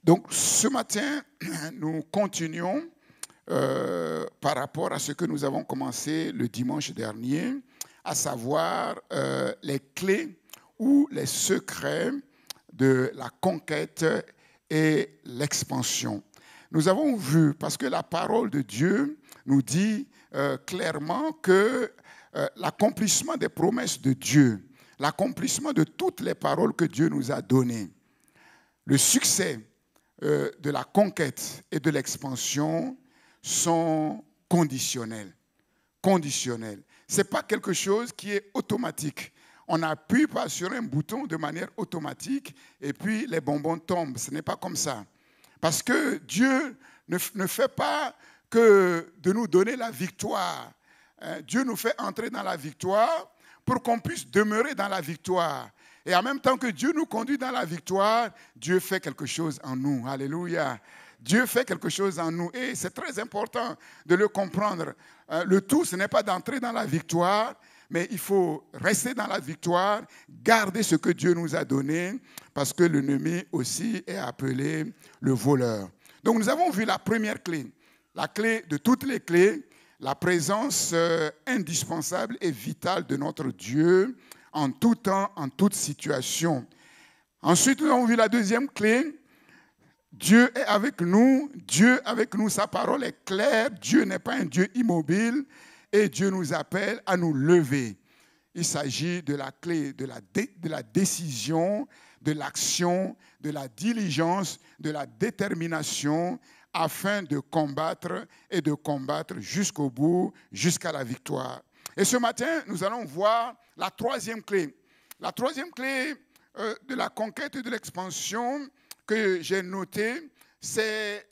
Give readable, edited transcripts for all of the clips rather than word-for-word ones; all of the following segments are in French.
Donc, ce matin, nous continuons par rapport à ce que nous avons commencé le dimanche dernier, à savoir les clés ou les secrets de la conquête et l'expansion. Nous avons vu, parce que la parole de Dieu nous dit clairement que l'accomplissement des promesses de Dieu, l'accomplissement de toutes les paroles que Dieu nous a données, le succès de la conquête et de l'expansion sont conditionnels. Conditionnels. Ce n'est pas quelque chose qui est automatique. On n'appuie pas sur un bouton de manière automatique et puis les bonbons tombent. Ce n'est pas comme ça. Parce que Dieu ne fait pas que de nous donner la victoire. Dieu nous fait entrer dans la victoire pour qu'on puisse demeurer dans la victoire. Et en même temps que Dieu nous conduit dans la victoire, Dieu fait quelque chose en nous. Alléluia. Dieu fait quelque chose en nous. Et c'est très important de le comprendre. Le tout, ce n'est pas d'entrer dans la victoire, mais il faut rester dans la victoire, garder ce que Dieu nous a donné, parce que l'ennemi aussi est appelé le voleur. Donc nous avons vu la première clé, la clé de toutes les clés, la présence indispensable et vitale de notre Dieu en tout temps, en toute situation. Ensuite, nous avons vu la deuxième clé. Dieu est avec nous, sa parole est claire, Dieu n'est pas un Dieu immobile et Dieu nous appelle à nous lever. Il s'agit de la clé de la décision, de l'action, de la diligence, de la détermination afin de combattre et de combattre jusqu'au bout, jusqu'à la victoire. Et ce matin, nous allons voir la troisième clé. La troisième clé de la conquête et de l'expansion que j'ai notée, c'est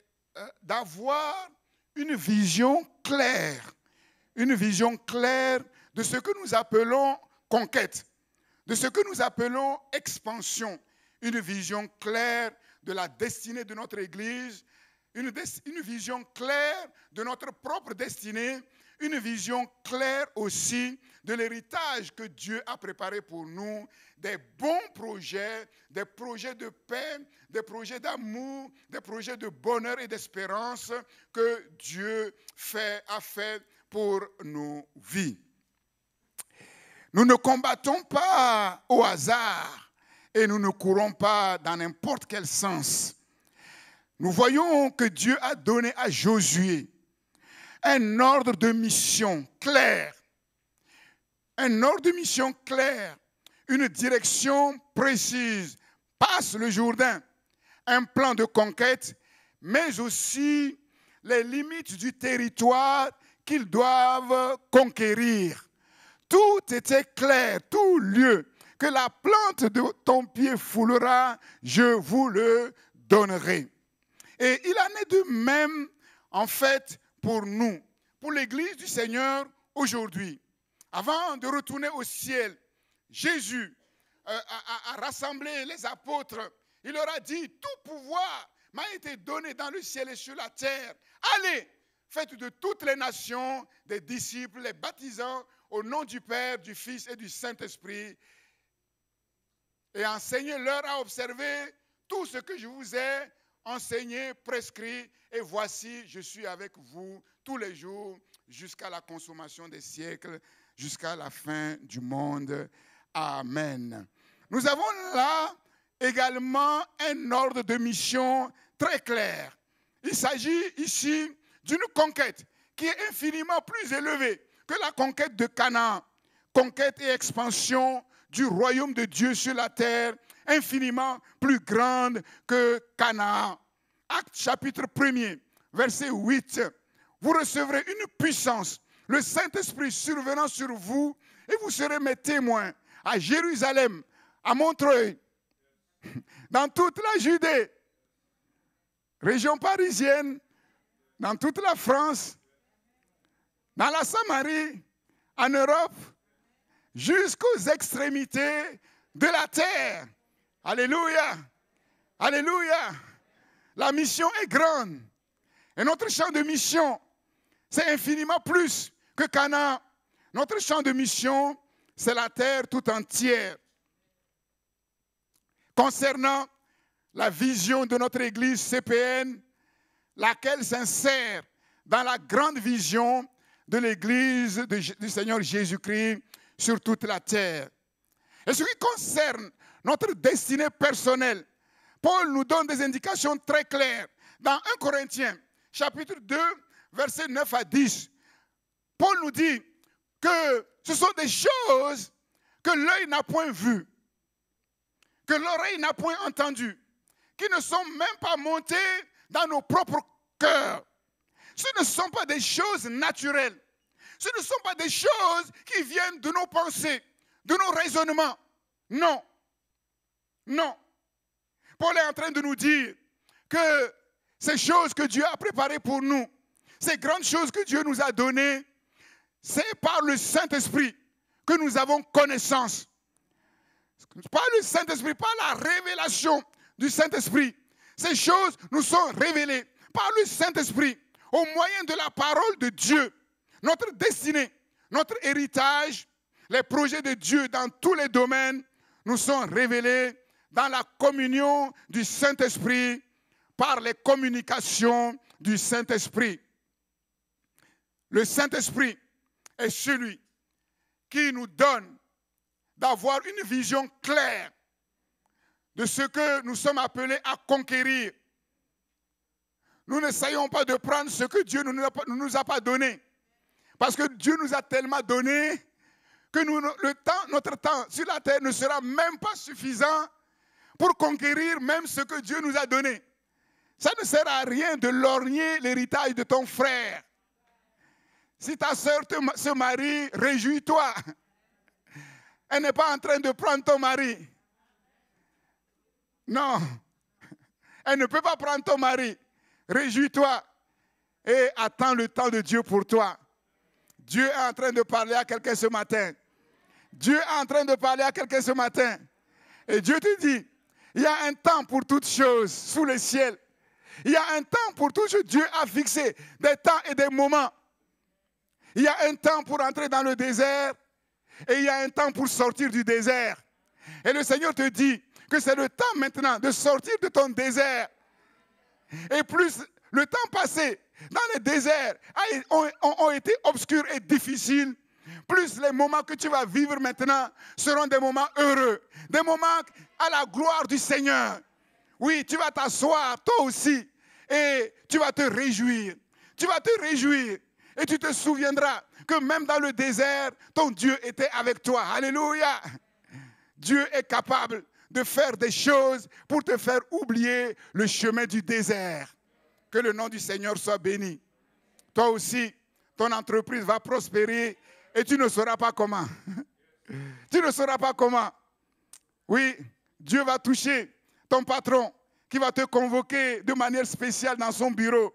d'avoir une vision claire de ce que nous appelons conquête, de ce que nous appelons expansion, une vision claire de la destinée de notre Église, une vision claire de notre propre destinée, une vision claire aussi de l'héritage que Dieu a préparé pour nous, des bons projets, des projets de paix, des projets d'amour, des projets de bonheur et d'espérance que Dieu a fait pour nos vies. Nous ne combattons pas au hasard et nous ne courons pas dans n'importe quel sens. Nous voyons que Dieu a donné à Josué un ordre de mission clair, une direction précise, passe le Jourdain, un plan de conquête, mais aussi les limites du territoire qu'ils doivent conquérir. Tout était clair, tout lieu que la plante de ton pied foulera, je vous le donnerai. Et il en est de même, en fait, pour nous, pour l'Église du Seigneur aujourd'hui. Avant de retourner au ciel, Jésus a rassemblé les apôtres. Il leur a dit, tout pouvoir m'a été donné dans le ciel et sur la terre. Allez, faites de toutes les nations des disciples, les baptisant au nom du Père, du Fils et du Saint-Esprit. Et enseignez-leur à observer tout ce que je vous ai enseigné, prescrit. Et voici, je suis avec vous tous les jours jusqu'à la consommation des siècles, jusqu'à la fin du monde. Amen. Nous avons là également un ordre de mission très clair. Il s'agit ici d'une conquête qui est infiniment plus élevée que la conquête de Canaan. Conquête et expansion du royaume de Dieu sur la terre, infiniment plus grande que Canaan. Acte chapitre 1er, verset 8. Vous recevrez une puissance, le Saint-Esprit survenant sur vous, et vous serez mes témoins à Jérusalem, à Montreuil, dans toute la Judée, région parisienne, dans toute la France, dans la Samarie, en Europe, jusqu'aux extrémités de la terre. Alléluia! Alléluia! La mission est grande. Et notre champ de mission, c'est infiniment plus que Canaan. Notre champ de mission, c'est la terre tout entière. Concernant la vision de notre Église CPN, laquelle s'insère dans la grande vision de l'Église du Seigneur Jésus-Christ sur toute la terre. Et ce qui concerne notre destinée personnelle, Paul nous donne des indications très claires. Dans 1 Corinthiens, chapitre 2, versets 9 à 10, Paul nous dit que ce sont des choses que l'œil n'a point vues, que l'oreille n'a point entendues, qui ne sont même pas montées dans nos propres cœurs. Ce ne sont pas des choses naturelles. Ce ne sont pas des choses qui viennent de nos pensées, de nos raisonnements. Non. Non. Paul est en train de nous dire que ces choses que Dieu a préparées pour nous, ces grandes choses que Dieu nous a données, c'est par le Saint-Esprit que nous avons connaissance. Par le Saint-Esprit, par la révélation du Saint-Esprit. Ces choses nous sont révélées par le Saint-Esprit, au moyen de la parole de Dieu. Notre destinée, notre héritage, les projets de Dieu dans tous les domaines nous sont révélés dans la communion du Saint-Esprit, par les communications du Saint-Esprit. Le Saint-Esprit est celui qui nous donne d'avoir une vision claire de ce que nous sommes appelés à conquérir. Nous n'essayons pas de prendre ce que Dieu ne nous a pas donné. Parce que Dieu nous a tellement donné que notre temps sur la terre ne sera même pas suffisant pour conquérir même ce que Dieu nous a donné. Ça ne sert à rien de lorgner l'héritage de ton frère. Si ta sœur se marie, réjouis-toi. Elle n'est pas en train de prendre ton mari. Non. Elle ne peut pas prendre ton mari. Réjouis-toi et attends le temps de Dieu pour toi. Dieu est en train de parler à quelqu'un ce matin. Dieu est en train de parler à quelqu'un ce matin. Et Dieu te dit, il y a un temps pour toutes choses sous le ciel. Il y a un temps pour toutes choses. Dieu a fixé des temps et des moments. Il y a un temps pour entrer dans le désert et il y a un temps pour sortir du désert. Et le Seigneur te dit que c'est le temps maintenant de sortir de ton désert. Et plus le temps passé dans le désert ont été obscurs et difficiles, plus les moments que tu vas vivre maintenant seront des moments heureux, des moments à la gloire du Seigneur. Oui, tu vas t'asseoir toi aussi et tu vas te réjouir. Tu vas te réjouir et tu te souviendras que même dans le désert, ton Dieu était avec toi. Alléluia. Dieu est capable de faire des choses pour te faire oublier le chemin du désert. Que le nom du Seigneur soit béni. Toi aussi, ton entreprise va prospérer et tu ne sauras pas comment. Tu ne sauras pas comment. Oui, Dieu va toucher ton patron qui va te convoquer de manière spéciale dans son bureau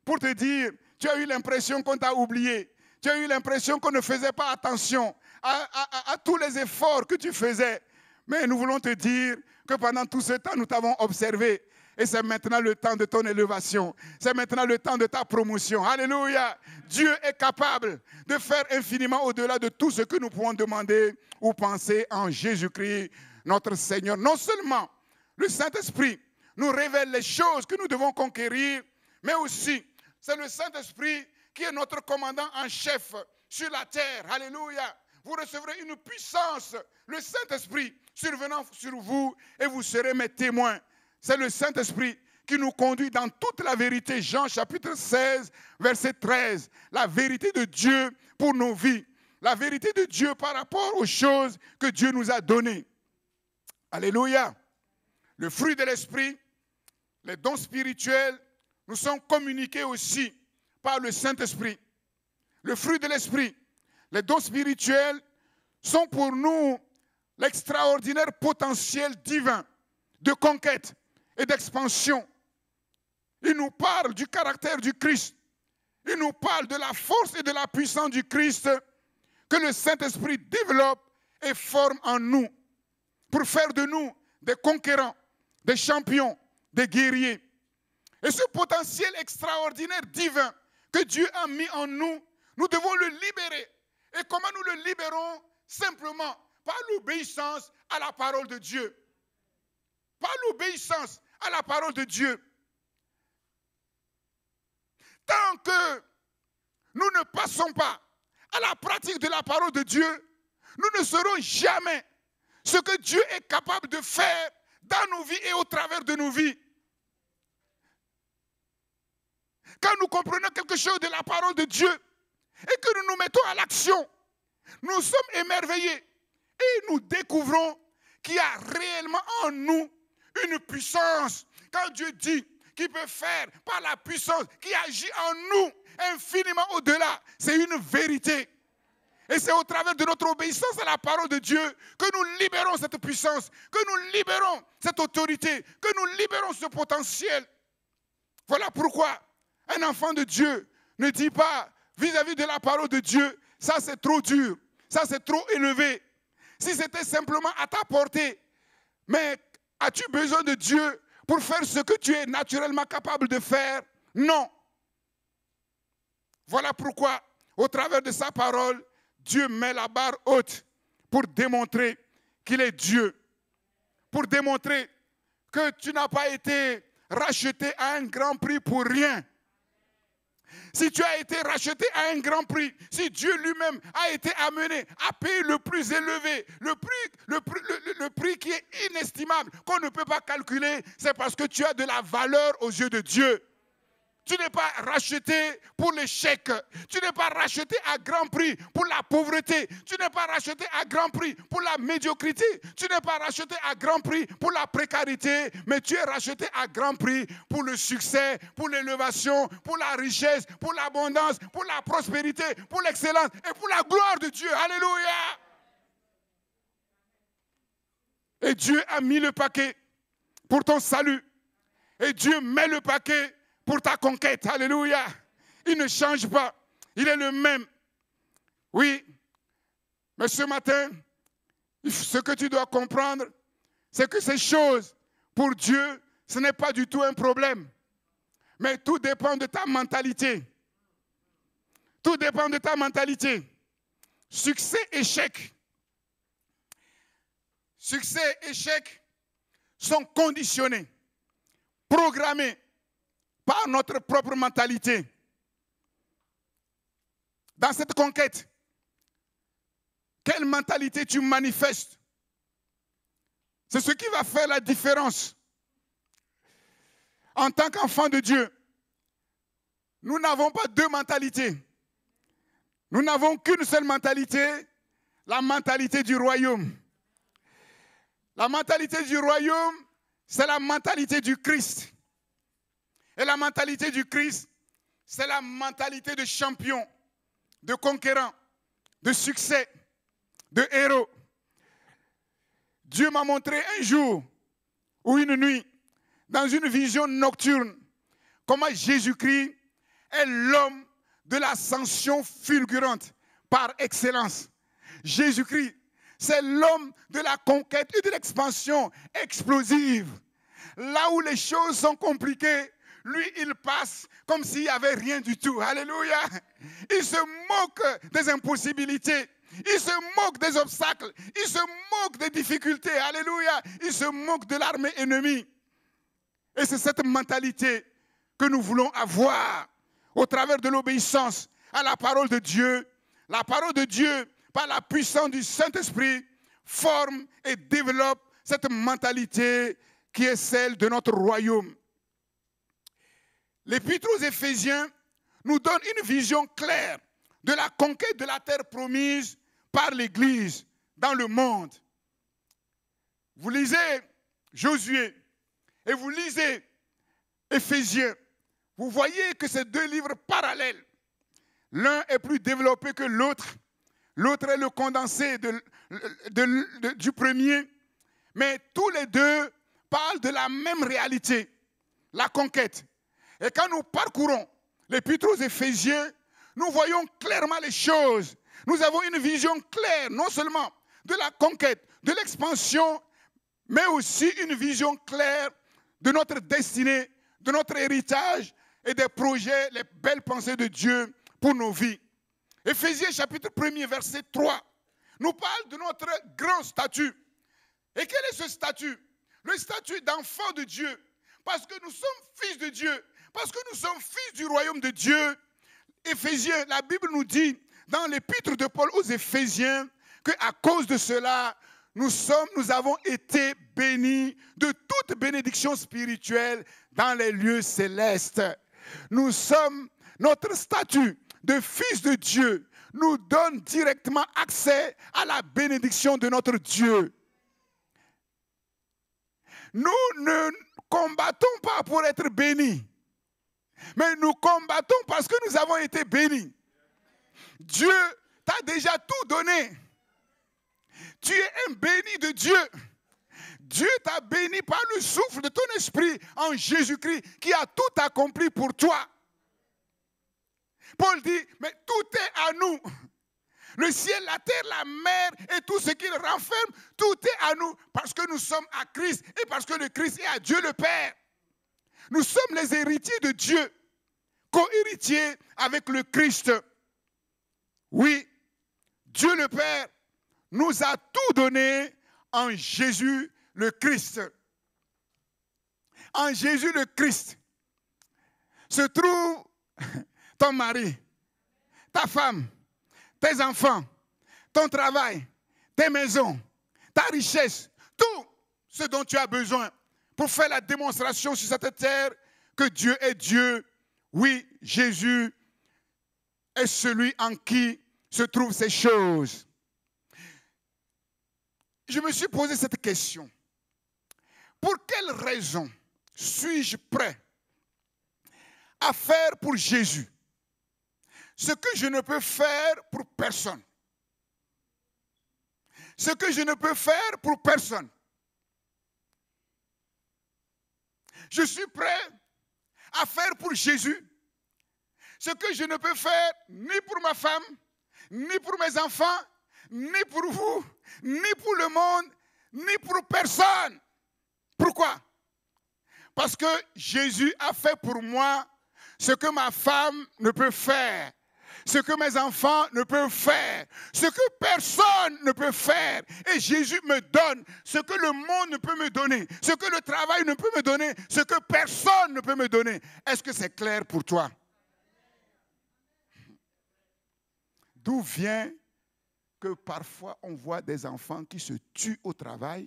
pour te dire, tu as eu l'impression qu'on t'a oublié. Tu as eu l'impression qu'on ne faisait pas attention à tous les efforts que tu faisais. Mais nous voulons te dire que pendant tout ce temps, nous t'avons observé. Et c'est maintenant le temps de ton élévation. C'est maintenant le temps de ta promotion. Alléluia. Dieu est capable de faire infiniment au-delà de tout ce que nous pouvons demander ou penser en Jésus-Christ, notre Seigneur. Non seulement le Saint-Esprit nous révèle les choses que nous devons conquérir, mais aussi c'est le Saint-Esprit qui est notre commandant en chef sur la terre. Alléluia. Vous recevrez une puissance, le Saint-Esprit survenant sur vous et vous serez mes témoins. C'est le Saint-Esprit qui nous conduit dans toute la vérité. Jean chapitre 16, verset 13. La vérité de Dieu pour nos vies. La vérité de Dieu par rapport aux choses que Dieu nous a données. Alléluia. Le fruit de l'Esprit, les dons spirituels, nous sont communiqués aussi par le Saint-Esprit. Le fruit de l'Esprit, les dons spirituels sont pour nous l'extraordinaire potentiel divin de conquête et d'expansion. Il nous parle du caractère du Christ. Il nous parle de la force et de la puissance du Christ que le Saint-Esprit développe et forme en nous pour faire de nous des conquérants, des champions, des guerriers. Et ce potentiel extraordinaire divin que Dieu a mis en nous, nous devons le libérer. Et comment nous le libérons? Simplement par l'obéissance à la parole de Dieu. Par l'obéissance à la parole de Dieu, tant que nous ne passons pas à la pratique de la parole de Dieu, nous ne saurons jamais ce que Dieu est capable de faire dans nos vies et au travers de nos vies. Quand nous comprenons quelque chose de la parole de Dieu et que nous nous mettons à l'action, nous sommes émerveillés et nous découvrons qu'il y a réellement en nous une puissance. Quand Dieu dit qu'il peut faire par la puissance qui agit en nous infiniment au-delà, c'est une vérité. Et c'est au travers de notre obéissance à la parole de Dieu que nous libérons cette puissance, que nous libérons cette autorité, que nous libérons ce potentiel. Voilà pourquoi un enfant de Dieu ne dit pas vis-à-vis de la parole de Dieu, ça c'est trop dur, ça c'est trop élevé. Si c'était simplement à ta portée, mais as-tu besoin de Dieu pour faire ce que tu es naturellement capable de faire? Non. Voilà pourquoi, au travers de sa parole, Dieu met la barre haute pour démontrer qu'il est Dieu. Pour démontrer que tu n'as pas été racheté à un grand prix pour rien. Si tu as été racheté à un grand prix, si Dieu lui-même a été amené à payer le plus élevé, le prix qui est inestimable, qu'on ne peut pas calculer, c'est parce que tu as de la valeur aux yeux de Dieu. Tu n'es pas racheté pour l'échec. Tu n'es pas racheté à grand prix pour la pauvreté. Tu n'es pas racheté à grand prix pour la médiocrité. Tu n'es pas racheté à grand prix pour la précarité. Mais tu es racheté à grand prix pour le succès, pour l'élévation, pour la richesse, pour l'abondance, pour la prospérité, pour l'excellence et pour la gloire de Dieu. Alléluia. Et Dieu a mis le paquet pour ton salut. Et Dieu met le paquet pour ta conquête. Alléluia. Il ne change pas. Il est le même. Oui. Mais ce matin, ce que tu dois comprendre, c'est que ces choses, pour Dieu, ce n'est pas du tout un problème. Mais tout dépend de ta mentalité. Tout dépend de ta mentalité. Succès, échec. Succès, échec sont conditionnés, programmés par notre propre mentalité. Dans cette conquête, quelle mentalité tu manifestes? C'est ce qui va faire la différence. En tant qu'enfant de Dieu, nous n'avons pas deux mentalités. Nous n'avons qu'une seule mentalité, la mentalité du royaume. La mentalité du royaume, c'est la mentalité du Christ. Et la mentalité du Christ, c'est la mentalité de champion, de conquérant, de succès, de héros. Dieu m'a montré un jour ou une nuit, dans une vision nocturne, comment Jésus-Christ est l'homme de l'ascension fulgurante par excellence. Jésus-Christ, c'est l'homme de la conquête et de l'expansion explosive. Là où les choses sont compliquées, lui, il passe comme s'il n'y avait rien du tout. Alléluia. Il se moque des impossibilités. Il se moque des obstacles. Il se moque des difficultés. Alléluia. Il se moque de l'armée ennemie. Et c'est cette mentalité que nous voulons avoir au travers de l'obéissance à la parole de Dieu. La parole de Dieu, par la puissance du Saint-Esprit, forme et développe cette mentalité qui est celle de notre royaume. L'Épître aux Éphésiens nous donne une vision claire de la conquête de la terre promise par l'Église dans le monde. Vous lisez Josué et vous lisez Éphésiens. Vous voyez que ces deux livres parallèles, l'un est plus développé que l'autre. L'autre est le condensé du premier. Mais tous les deux parlent de la même réalité, la conquête. Et quand nous parcourons l'Épître aux Éphésiens, nous voyons clairement les choses. Nous avons une vision claire, non seulement de la conquête, de l'expansion, mais aussi une vision claire de notre destinée, de notre héritage et des projets, les belles pensées de Dieu pour nos vies. Éphésiens chapitre 1er, verset 3, nous parle de notre grand statut. Et quel est ce statut? Le statut d'enfant de Dieu, parce que nous sommes fils de Dieu, parce que nous sommes fils du royaume de Dieu. Éphésiens, la Bible nous dit dans l'épître de Paul aux Éphésiens qu'à cause de cela, nous avons été bénis de toute bénédiction spirituelle dans les lieux célestes. Notre statut de fils de Dieu nous donne directement accès à la bénédiction de notre Dieu. Nous ne combattons pas pour être bénis, mais nous combattons parce que nous avons été bénis. Dieu t'a déjà tout donné. Tu es un béni de Dieu. Dieu t'a béni par le souffle de ton esprit en Jésus-Christ qui a tout accompli pour toi. Paul dit, mais tout est à nous. Le ciel, la terre, la mer et tout ce qui le renferme, tout est à nous parce que nous sommes à Christ et parce que le Christ est à Dieu le Père. Nous sommes les héritiers de Dieu, co-héritiers avec le Christ. Oui, Dieu le Père nous a tout donné en Jésus le Christ. En Jésus le Christ se trouve ton mari, ta femme, tes enfants, ton travail, tes maisons, ta richesse, tout ce dont tu as besoin pour faire la démonstration sur cette terre que Dieu est Dieu. Oui, Jésus est celui en qui se trouvent ces choses. Je me suis posé cette question. Pour quelle raison suis-je prêt à faire pour Jésus ce que je ne peux faire pour personne? Ce que je ne peux faire pour personne. Je suis prêt à faire pour Jésus ce que je ne peux faire ni pour ma femme, ni pour mes enfants, ni pour vous, ni pour le monde, ni pour personne. Pourquoi? Parce que Jésus a fait pour moi ce que ma femme ne peut faire, ce que mes enfants ne peuvent faire, ce que personne ne peut faire. Et Jésus me donne ce que le monde ne peut me donner, ce que le travail ne peut me donner, ce que personne ne peut me donner. Est-ce que c'est clair pour toi? D'où vient que parfois on voit des enfants qui se tuent au travail,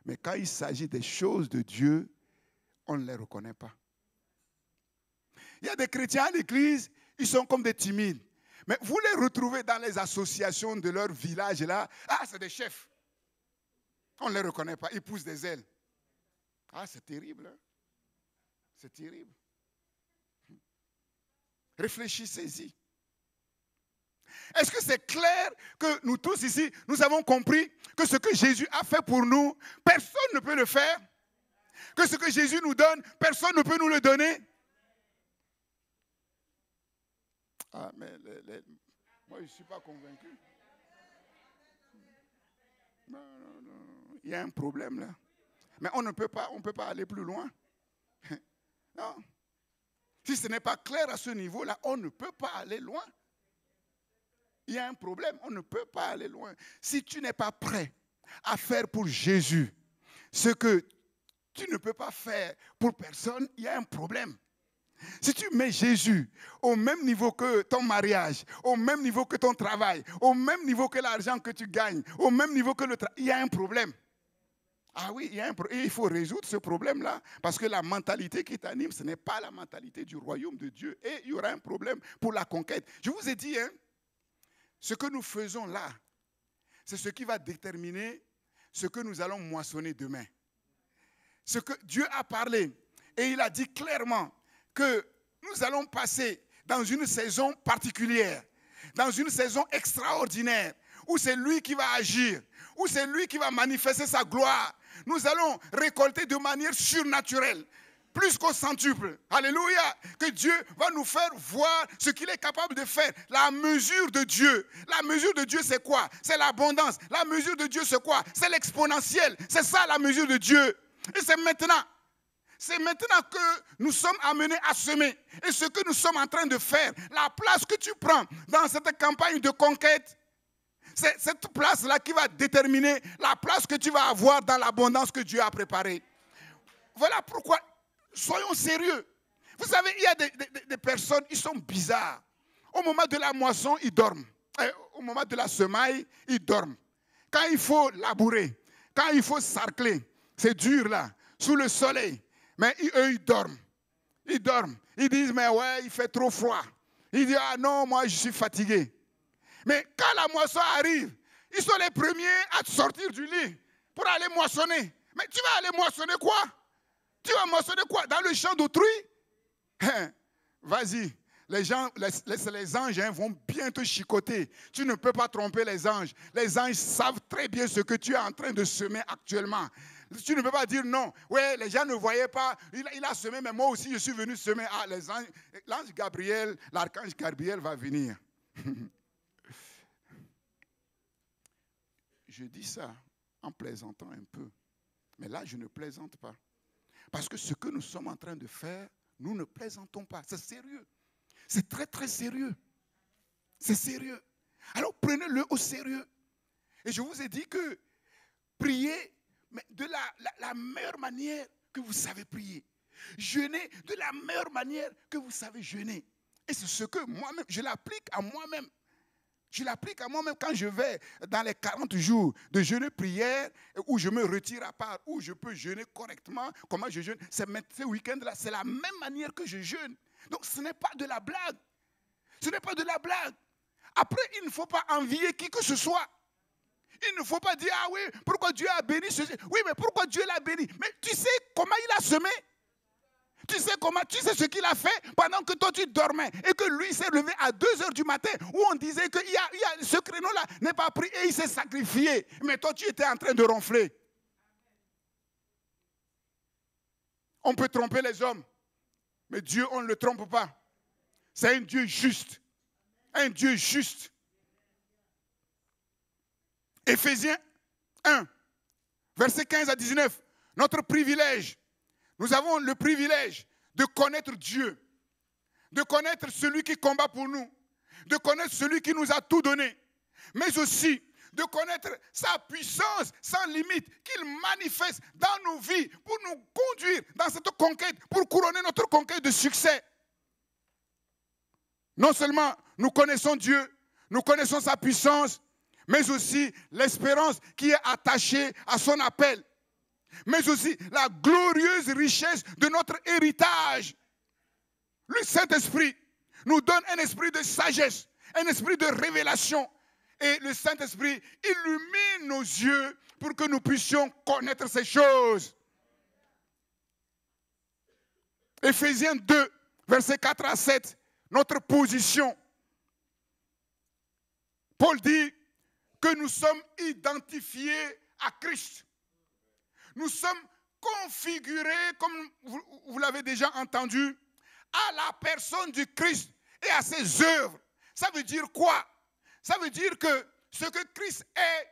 mais quand il s'agit des choses de Dieu, on ne les reconnaît pas. Il y a des chrétiens à l'église, ils sont comme des timides. Mais vous les retrouvez dans les associations de leur village là. Ah, c'est des chefs. On ne les reconnaît pas, ils poussent des ailes. Ah, c'est terrible. Hein? C'est terrible. Réfléchissez-y. Est-ce que c'est clair que nous tous ici, nous avons compris que ce que Jésus a fait pour nous, personne ne peut le faire? Que ce que Jésus nous donne, personne ne peut nous le donner? Ah, mais moi, je ne suis pas convaincu. Non. Il y a un problème là. Mais on ne peut pas aller plus loin. Non. Si ce n'est pas clair à ce niveau-là, on ne peut pas aller loin. Il y a un problème, on ne peut pas aller loin. Si tu n'es pas prêt à faire pour Jésus ce que tu ne peux pas faire pour personne, il y a un problème. Si tu mets Jésus au même niveau que ton mariage, au même niveau que ton travail, au même niveau que l'argent que tu gagnes, au même niveau que le travail, il y a un problème. Ah oui, il y a un problème. Et il faut résoudre ce problème-là, parce que la mentalité qui t'anime, ce n'est pas la mentalité du royaume de Dieu. Et il y aura un problème pour la conquête. Je vous ai dit, ce que nous faisons là, c'est ce qui va déterminer ce que nous allons moissonner demain. Ce que Dieu a parlé, et il a dit clairement que nous allons passer dans une saison particulière, dans une saison extraordinaire, où c'est lui qui va agir, où c'est lui qui va manifester sa gloire. Nous allons récolter de manière surnaturelle, plus qu'au centuple. Alléluia. Que Dieu va nous faire voir ce qu'il est capable de faire. La mesure de Dieu. La mesure de Dieu, c'est quoi? C'est l'abondance. La mesure de Dieu, c'est quoi? C'est l'exponentiel. C'est ça la mesure de Dieu. Et c'est maintenant. C'est maintenant que nous sommes amenés à semer. Et ce que nous sommes en train de faire, la place que tu prends dans cette campagne de conquête, c'est cette place-là qui va déterminer la place que tu vas avoir dans l'abondance que Dieu a préparée. Voilà pourquoi soyons sérieux. Vous savez, il y a des personnes, ils sont bizarres. Au moment de la moisson, ils dorment. Au moment de la semaille, ils dorment. Quand il faut labourer, quand il faut sarcler, c'est dur là, sous le soleil. Mais eux, ils dorment. Ils dorment. Ils disent, mais ouais, il fait trop froid. Ils disent, ah non, moi, je suis fatigué. Mais quand la moisson arrive, ils sont les premiers à sortir du lit pour aller moissonner. Mais tu vas aller moissonner quoi? Tu vas moissonner quoi? Dans le champ d'autrui? Vas-y. Les anges vont bien te chicoter. Tu ne peux pas tromper les anges. Les anges savent très bien ce que tu es en train de semer actuellement. Tu ne peux pas dire non. Ouais, les gens ne voyaient pas. Il a semé, mais moi aussi, je suis venu semer. Ah, l'ange Gabriel, l'archange Gabriel va venir. Je dis ça en plaisantant un peu. Mais là, je ne plaisante pas. Parce que ce que nous sommes en train de faire, nous ne plaisantons pas. C'est sérieux. C'est très, très sérieux. C'est sérieux. Alors, prenez-le au sérieux. Et je vous ai dit que priez mais de la meilleure manière que vous savez prier. Jeûnez de la meilleure manière que vous savez jeûner. Et c'est ce que moi-même, je l'applique à moi-même. Je l'applique à moi-même quand je vais dans les 40 jours de jeûne prière, où je me retire à part, où je peux jeûner correctement. Comment je jeûne? Ce week-end-là, c'est la même manière que je jeûne. Donc ce n'est pas de la blague. Ce n'est pas de la blague. Après, il ne faut pas envier qui que ce soit. Il ne faut pas dire, ah oui, pourquoi Dieu a béni ceci? Oui, mais pourquoi Dieu l'a béni? Mais tu sais comment il a semé? Tu sais ce qu'il a fait pendant que toi tu dormais et que lui s'est levé à 2 heures du matin où on disait que ce créneau-là n'est pas pris et il s'est sacrifié. Mais toi tu étais en train de ronfler. On peut tromper les hommes, mais Dieu on ne le trompe pas. C'est un Dieu juste. Un Dieu juste. Éphésiens 1, versets 15 à 19. Notre privilège. Nous avons le privilège de connaître Dieu, de connaître celui qui combat pour nous, de connaître celui qui nous a tout donné, mais aussi de connaître sa puissance sans limite qu'il manifeste dans nos vies pour nous conduire dans cette conquête, pour couronner notre conquête de succès. Non seulement nous connaissons Dieu, nous connaissons sa puissance, mais aussi l'espérance qui est attachée à son appel. Mais aussi la glorieuse richesse de notre héritage. Le Saint-Esprit nous donne un esprit de sagesse, un esprit de révélation. Et le Saint-Esprit illumine nos yeux pour que nous puissions connaître ces choses. Éphésiens 2, versets 4 à 7, notre position. Paul dit que nous sommes identifiés à Christ. Nous sommes configurés, comme vous l'avez déjà entendu, à la personne du Christ et à ses œuvres. Ça veut dire quoi? Ça veut dire que ce que Christ est,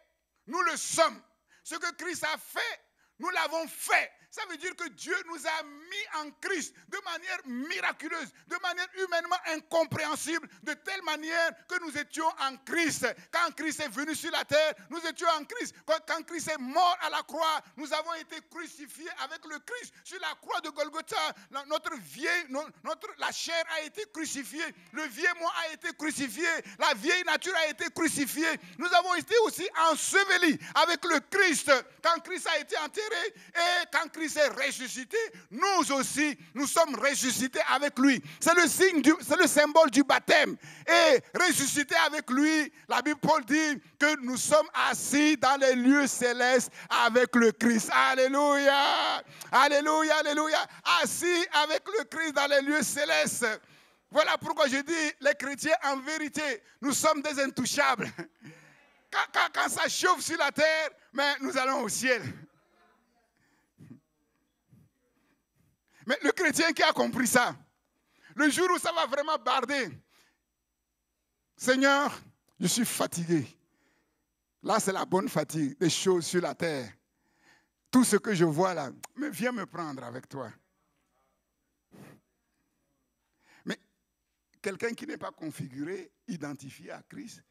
nous le sommes. Ce que Christ a fait, nous l'avons fait. Ça veut dire que Dieu nous a mis en Christ de manière miraculeuse, de manière humainement incompréhensible, de telle manière que nous étions en Christ. Quand Christ est venu sur la terre, nous étions en Christ. Quand Christ est mort à la croix, nous avons été crucifiés avec le Christ sur la croix de Golgotha. La chair a été crucifiée, le vieux moi a été crucifié, la vieille nature a été crucifiée. Nous avons été aussi ensevelis avec le Christ quand Christ a été enterré et quand Christ est ressuscité, nous aussi, nous sommes ressuscités avec lui. C'est le symbole du baptême. Et ressuscité avec lui, la Bible Paul dit que nous sommes assis dans les lieux célestes avec le Christ. Alléluia, alléluia, alléluia. Assis avec le Christ dans les lieux célestes. Voilà pourquoi je dis, les chrétiens, en vérité, nous sommes des intouchables. Quand ça chauffe sur la terre, mais nous allons au ciel. Mais le chrétien qui a compris ça, le jour où ça va vraiment barder, Seigneur, je suis fatigué. Là, c'est la bonne fatigue, des choses sur la terre. Tout ce que je vois là, mais viens me prendre avec toi. Mais quelqu'un qui n'est pas configuré, identifié à Christ,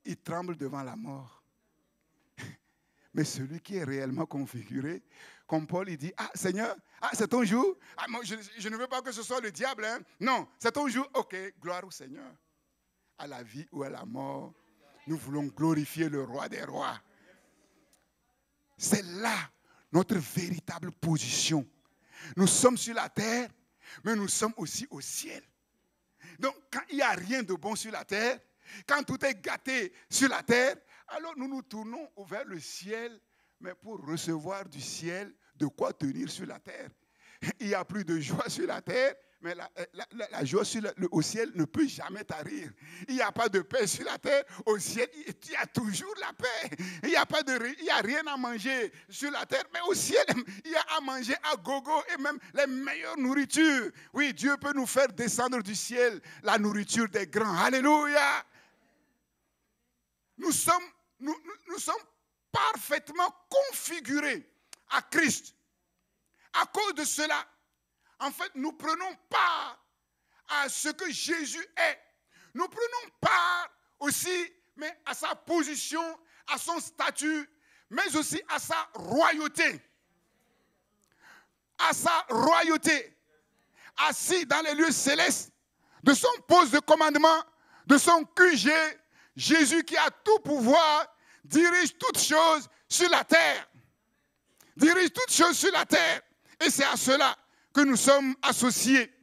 il tremble devant la mort. Mais celui qui est réellement configuré, comme Paul, il dit, ah Seigneur, ah c'est ton jour. Ah, moi, je ne veux pas que ce soit le diable. Hein. Non, c'est ton jour. Ok, gloire au Seigneur. À la vie ou à la mort, nous voulons glorifier le roi des rois. C'est là notre véritable position. Nous sommes sur la terre, mais nous sommes aussi au ciel. Donc, quand il n'y a rien de bon sur la terre, quand tout est gâté sur la terre, alors nous nous tournons vers le ciel, mais pour recevoir du ciel de quoi tenir sur la terre. Il n'y a plus de joie sur la terre, mais la joie au ciel ne peut jamais tarir. Il n'y a pas de paix sur la terre, au ciel, il y a toujours la paix. Il n'y a rien à manger sur la terre, mais au ciel, il y a à manger à gogo et même les meilleures nourritures. Oui, Dieu peut nous faire descendre du ciel la nourriture des grands. Alléluia! Nous sommes parfaitement configurés à Christ. À cause de cela, en fait, nous prenons part à ce que Jésus est. Nous prenons part aussi, mais à sa position, à son statut, mais aussi à sa royauté. À sa royauté. Assis dans les lieux célestes, de son poste de commandement, de son QG, Jésus qui a tout pouvoir, dirige toutes choses sur la terre. Dirige toutes choses sur la terre. Et c'est à cela que nous sommes associés.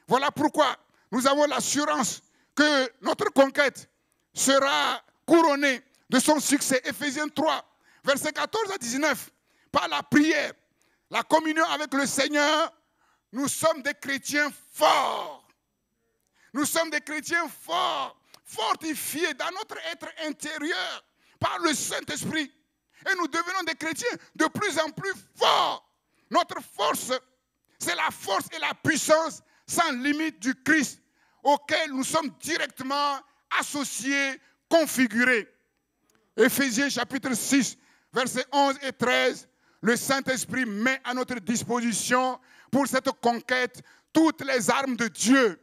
Voilà pourquoi nous avons l'assurance que notre conquête sera couronnée de son succès. Éphésiens 3, versets 14 à 19. Par la prière, la communion avec le Seigneur, nous sommes des chrétiens forts. Nous sommes des chrétiens forts, fortifiés dans notre être intérieur par le Saint-Esprit. Et nous devenons des chrétiens de plus en plus forts. Notre force, c'est la force et la puissance sans limite du Christ, auquel nous sommes directement associés, configurés. Éphésiens chapitre 6, versets 11 et 13, le Saint-Esprit met à notre disposition pour cette conquête toutes les armes de Dieu,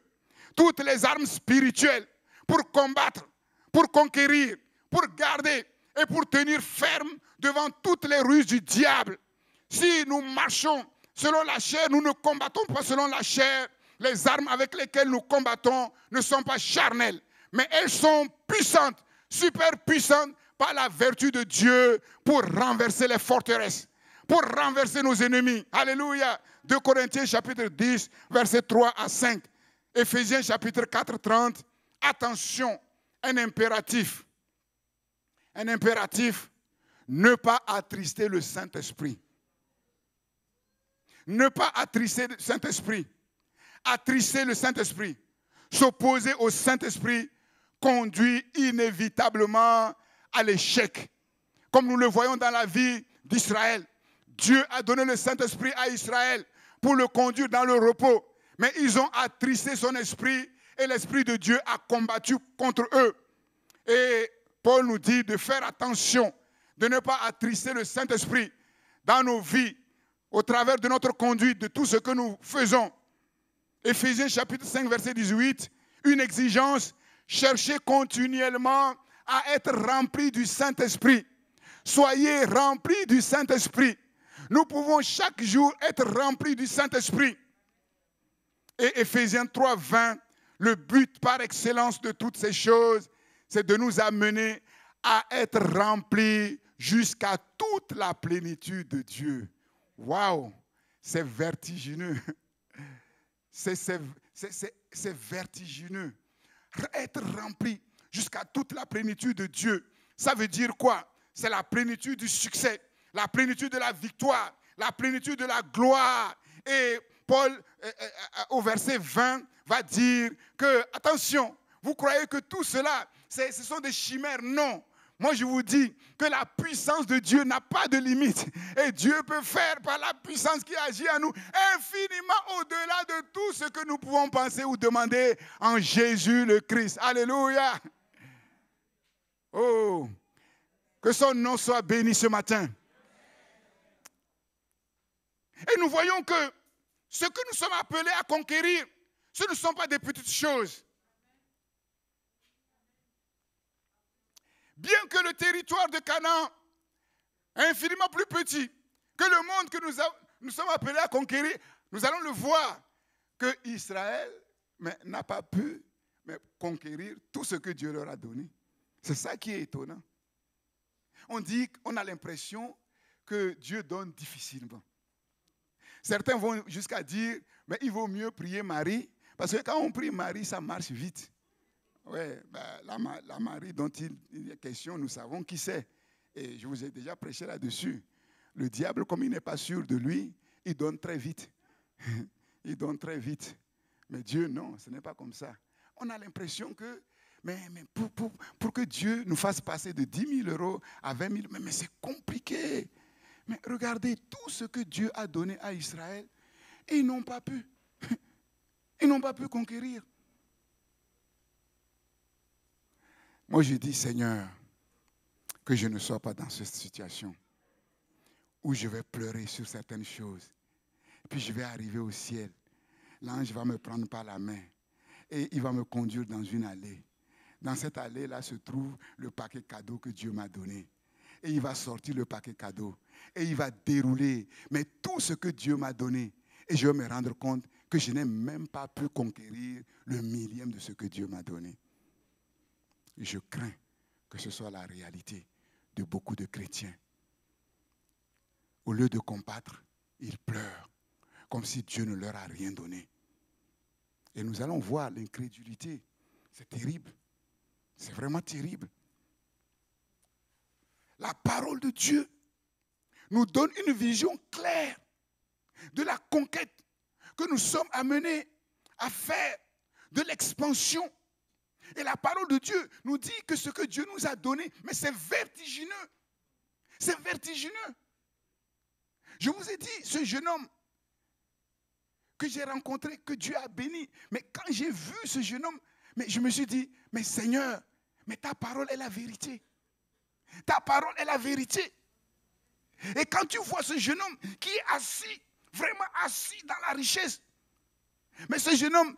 toutes les armes spirituelles pour combattre, pour conquérir, pour garder et pour tenir ferme devant toutes les ruses du diable. Si nous marchons selon la chair, nous ne combattons pas selon la chair. Les armes avec lesquelles nous combattons ne sont pas charnelles, mais elles sont puissantes, super puissantes par la vertu de Dieu pour renverser les forteresses, pour renverser nos ennemis. Alléluia. 2 Corinthiens chapitre 10, versets 3 à 5. Éphésiens chapitre 4, 30. Attention, un impératif. Un impératif, ne pas attrister le Saint-Esprit. Ne pas attrister le Saint-Esprit. Attrister le Saint-Esprit. S'opposer au Saint-Esprit conduit inévitablement à l'échec. Comme nous le voyons dans la vie d'Israël. Dieu a donné le Saint-Esprit à Israël pour le conduire dans le repos. Mais ils ont attristé son esprit et l'Esprit de Dieu a combattu contre eux. Et Paul nous dit de faire attention, de ne pas attrister le Saint-Esprit dans nos vies, au travers de notre conduite, de tout ce que nous faisons. Éphésiens chapitre 5, verset 18, une exigence, cherchez continuellement à être remplis du Saint-Esprit. Soyez remplis du Saint-Esprit. Nous pouvons chaque jour être remplis du Saint-Esprit. Et Éphésiens 3, 20, le but par excellence de toutes ces choses, c'est de nous amener à être remplis jusqu'à toute la plénitude de Dieu. Waouh, c'est vertigineux. C'est vertigineux. Être rempli jusqu'à toute la plénitude de Dieu. Ça veut dire quoi? C'est la plénitude du succès, la plénitude de la victoire, la plénitude de la gloire. Et Paul, au verset 20, va dire que, attention, vous croyez que tout cela, ce sont des chimères? Non. Moi, je vous dis que la puissance de Dieu n'a pas de limite. Et Dieu peut faire par la puissance qui agit en nous infiniment au-delà de tout ce que nous pouvons penser ou demander en Jésus le Christ. Alléluia. Oh, que son nom soit béni ce matin. Et nous voyons que ce que nous sommes appelés à conquérir, ce ne sont pas des petites choses. Bien que le territoire de Canaan infiniment plus petit que le monde que nous sommes appelés à conquérir. Nous allons le voir que Israël n'a pas pu conquérir tout ce que Dieu leur a donné. C'est ça qui est étonnant. On a l'impression que Dieu donne difficilement. Certains vont jusqu'à dire, mais il vaut mieux prier Marie, parce que quand on prie Marie, ça marche vite. Oui, la Marie dont il est question, nous savons qui c'est. Et je vous ai déjà prêché là-dessus. Le diable, comme il n'est pas sûr de lui, il donne très vite. Il donne très vite. Mais Dieu, non, ce n'est pas comme ça. On a l'impression que, mais pour que Dieu nous fasse passer de 10 000 euros à 20 000, mais c'est compliqué. Mais regardez tout ce que Dieu a donné à Israël, et ils n'ont pas pu. Ils n'ont pas pu conquérir. Moi, je dis, Seigneur, que je ne sois pas dans cette situation où je vais pleurer sur certaines choses. Puis je vais arriver au ciel. L'ange va me prendre par la main et il va me conduire dans une allée. Dans cette allée-là se trouve le paquet cadeau que Dieu m'a donné. Et il va sortir le paquet cadeau. Et il va dérouler. Mais tout ce que Dieu m'a donné. Et je vais me rendre compte que je n'ai même pas pu conquérir le millième de ce que Dieu m'a donné. Et je crains que ce soit la réalité de beaucoup de chrétiens. Au lieu de combattre, ils pleurent, comme si Dieu ne leur a rien donné. Et nous allons voir l'incrédulité. C'est terrible. C'est vraiment terrible. La parole de Dieu nous donne une vision claire de la conquête que nous sommes amenés à faire, de l'expansion. Et la parole de Dieu nous dit que ce que Dieu nous a donné, mais c'est vertigineux. C'est vertigineux. Je vous ai dit, ce jeune homme que j'ai rencontré, que Dieu a béni, mais quand j'ai vu ce jeune homme, mais je me suis dit, mais Seigneur, mais ta parole est la vérité. Ta parole est la vérité. Et quand tu vois ce jeune homme qui est assis, vraiment assis dans la richesse, mais ce jeune homme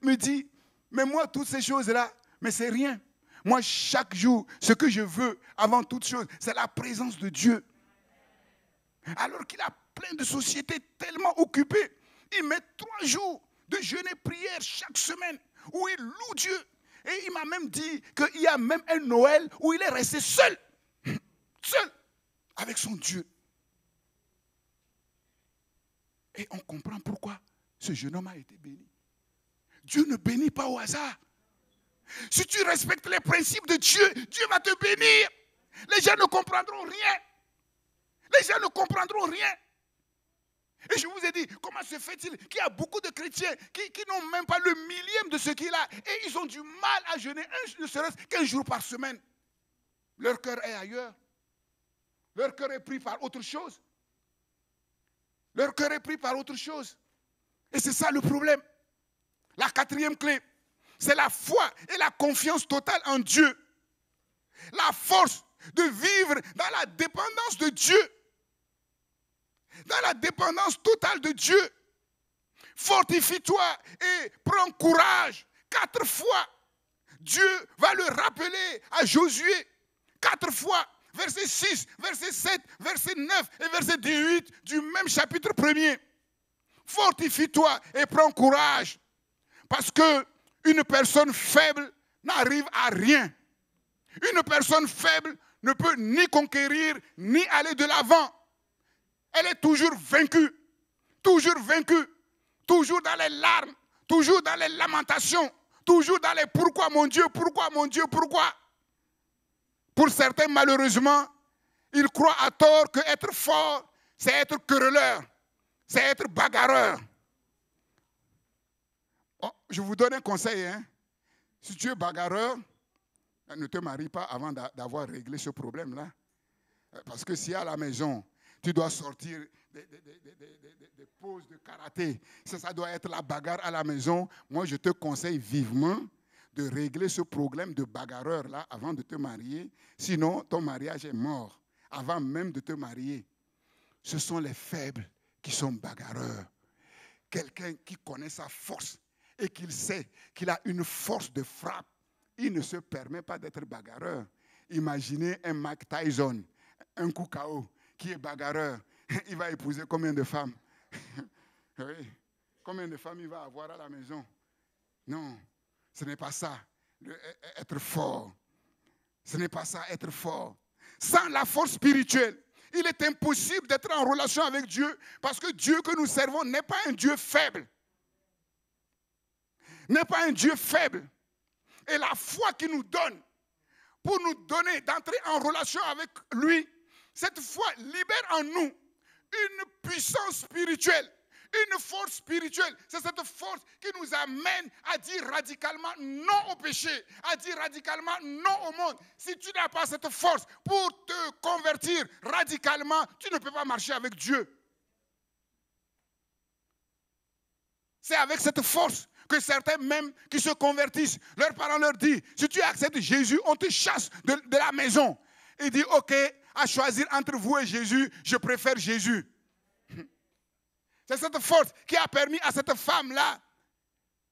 me dit, mais moi, toutes ces choses-là, mais c'est rien. Moi, chaque jour, ce que je veux, avant toute chose, c'est la présence de Dieu. Alors qu'il a plein de sociétés tellement occupées, il met 3 jours de jeûne et prière chaque semaine où il loue Dieu. Et il m'a même dit qu'il y a même un Noël où il est resté seul avec son Dieu. Et on comprend pourquoi ce jeune homme a été béni. Dieu ne bénit pas au hasard. Si tu respectes les principes de Dieu, Dieu va te bénir. Les gens ne comprendront rien. Les gens ne comprendront rien. Et je vous ai dit, comment se fait-il qu'il y a beaucoup de chrétiens qui n'ont même pas le millième de ce qu'il a et ils ont du mal à jeûner, ne serait-ce qu'un jour par semaine. Leur cœur est ailleurs. Leur cœur est pris par autre chose. Leur cœur est pris par autre chose. Et c'est ça le problème. La 4e clé, c'est la foi et la confiance totale en Dieu. La force de vivre dans la dépendance de Dieu. Dans la dépendance totale de Dieu. Fortifie-toi et prends courage. 4 fois, Dieu va le rappeler à Josué. 4 fois, verset 6, verset 7, verset 9 et verset 18 du même chapitre 1er. Fortifie-toi et prends courage. Parce qu'une personne faible n'arrive à rien. Une personne faible ne peut ni conquérir, ni aller de l'avant. Elle est toujours vaincue. Toujours vaincue. Toujours dans les larmes. Toujours dans les lamentations. Toujours dans les pourquoi mon Dieu, pourquoi mon Dieu, pourquoi. Pour certains, malheureusement, ils croient à tort que être fort, c'est être querelleur. C'est être bagarreur. Oh, je vous donne un conseil. Si tu es bagarreur, ne te marie pas avant d'avoir réglé ce problème-là. Parce que si à la maison, tu dois sortir des poses de karaté, ça doit être la bagarre à la maison, moi je te conseille vivement de régler ce problème de bagarreur-là avant de te marier. Sinon, ton mariage est mort avant même de te marier. Ce sont les faibles qui sont bagarreurs. Quelqu'un qui connaît sa force et qu'il sait qu'il a une force de frappe, il ne se permet pas d'être bagarreur. Imaginez un Mike Tyson, un coup KO. qui est bagarreur, il va épouser combien de femmes? Oui. Combien de femmes il va avoir à la maison? Non, ce n'est pas ça, être fort. Ce n'est pas ça, être fort. Sans la force spirituelle, il est impossible d'être en relation avec Dieu parce que Dieu que nous servons n'est pas un Dieu faible. N'est pas un Dieu faible. Et la foi qu'il nous donne pour nous donner d'entrer en relation avec lui, cette foi libère en nous une puissance spirituelle, une force spirituelle. C'est cette force qui nous amène à dire radicalement non au péché, à dire radicalement non au monde. Si tu n'as pas cette force pour te convertir radicalement, tu ne peux pas marcher avec Dieu. C'est avec cette force que certains même qui se convertissent, leurs parents leur disent, si tu acceptes Jésus, on te chasse de la maison. Il dit, ok, à choisir entre vous et Jésus, je préfère Jésus. C'est cette force qui a permis à cette femme-là,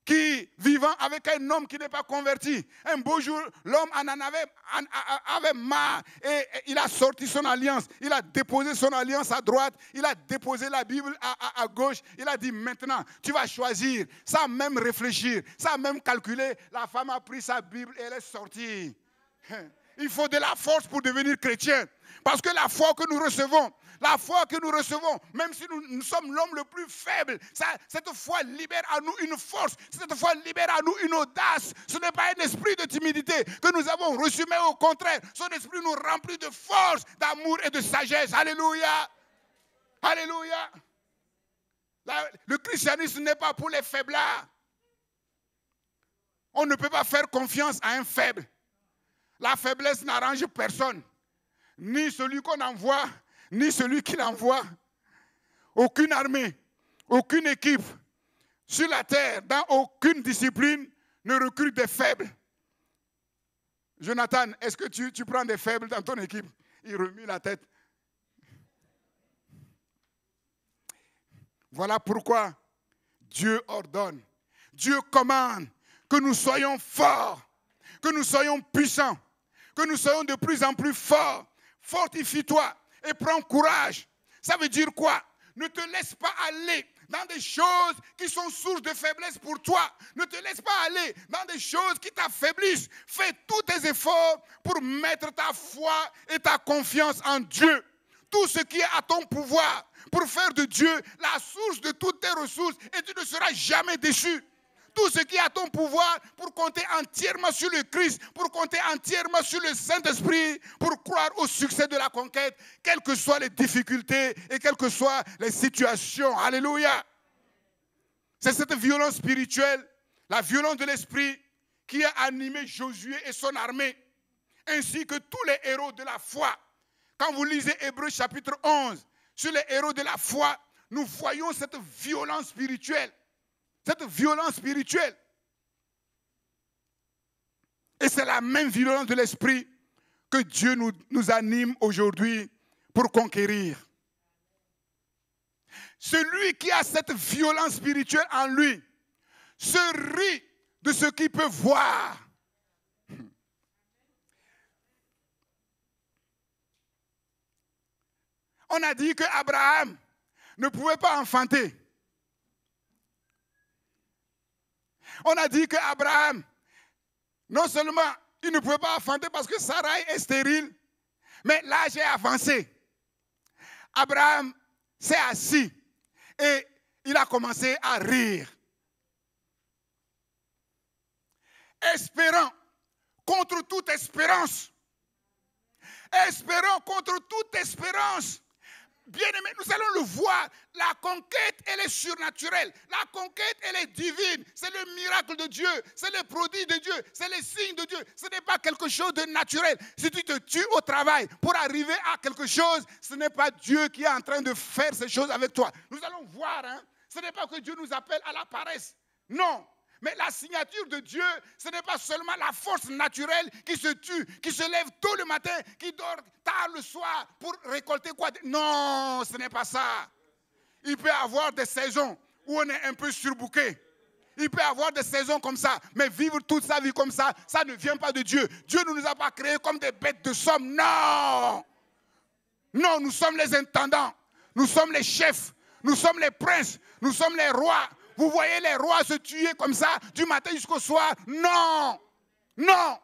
qui vivant avec un homme qui n'est pas converti, un beau jour, l'homme en avait marre et il a sorti son alliance. Il a déposé son alliance à droite, il a déposé la Bible à gauche. Il a dit maintenant, tu vas choisir, sans même réfléchir, sans même calculer. La femme a pris sa Bible et elle est sortie. Il faut de la force pour devenir chrétien. Parce que la foi que nous recevons, même si nous sommes l'homme le plus faible, cette foi libère à nous une force, cette foi libère à nous une audace. Ce n'est pas un esprit de timidité que nous avons reçu, mais au contraire, son esprit nous remplit de force, d'amour et de sagesse. Alléluia. Alléluia. Le christianisme n'est pas pour les faiblards. On ne peut pas faire confiance à un faible. La faiblesse n'arrange personne. Ni celui qu'on envoie, ni celui qui l'envoie. Aucune armée, aucune équipe sur la terre, dans aucune discipline, ne recrute des faibles. Jonathan, est-ce que tu prends des faibles dans ton équipe? Il remue la tête. Voilà pourquoi Dieu ordonne, Dieu commande que nous soyons forts, que nous soyons puissants, que nous soyons de plus en plus forts. Fortifie-toi et prends courage. Ça veut dire quoi? Ne te laisse pas aller dans des choses qui sont source de faiblesse pour toi. Ne te laisse pas aller dans des choses qui t'affaiblissent. Fais tous tes efforts pour mettre ta foi et ta confiance en Dieu. Tout ce qui est à ton pouvoir pour faire de Dieu la source de toutes tes ressources et tu ne seras jamais déçu. Tout ce qui est à ton pouvoir pour compter entièrement sur le Christ, pour compter entièrement sur le Saint-Esprit, pour croire au succès de la conquête, quelles que soient les difficultés et quelles que soient les situations. Alléluia. C'est cette violence spirituelle, la violence de l'esprit, qui a animé Josué et son armée, ainsi que tous les héros de la foi. Quand vous lisez Hébreux chapitre 11, sur les héros de la foi, nous voyons cette violence spirituelle. Cette violence spirituelle. Et c'est la même violence de l'esprit que Dieu nous anime aujourd'hui pour conquérir. Celui qui a cette violence spirituelle en lui se rit de ce qu'il peut voir. On a dit qu'Abraham ne pouvait pas enfanter. On a dit qu'Abraham, non seulement il ne pouvait pas enfanter parce que Sarai est stérile, mais l'âge est avancé. Abraham s'est assis et il a commencé à rire. Espérant contre toute espérance. Espérant contre toute espérance. Bien-aimés, nous allons le voir, la conquête, elle est surnaturelle. La conquête, elle est divine. C'est le miracle de Dieu, c'est le prodige de Dieu, c'est le signe de Dieu. Ce n'est pas quelque chose de naturel. Si tu te tues au travail pour arriver à quelque chose, ce n'est pas Dieu qui est en train de faire ces choses avec toi. Nous allons voir, ce n'est pas que Dieu nous appelle à la paresse. Non. Mais la signature de Dieu, ce n'est pas seulement la force naturelle qui se tue, qui se lève tôt le matin, qui dort tard le soir pour récolter quoi. Non, ce n'est pas ça. Il peut y avoir des saisons où on est un peu surbooké. Il peut y avoir des saisons comme ça, mais vivre toute sa vie comme ça, ça ne vient pas de Dieu. Dieu ne nous a pas créés comme des bêtes de somme. Non. Non, nous sommes les intendants. Nous sommes les chefs. Nous sommes les princes. Nous sommes les rois. Vous voyez les rois se tuer comme ça du matin jusqu'au soir? Non. Non.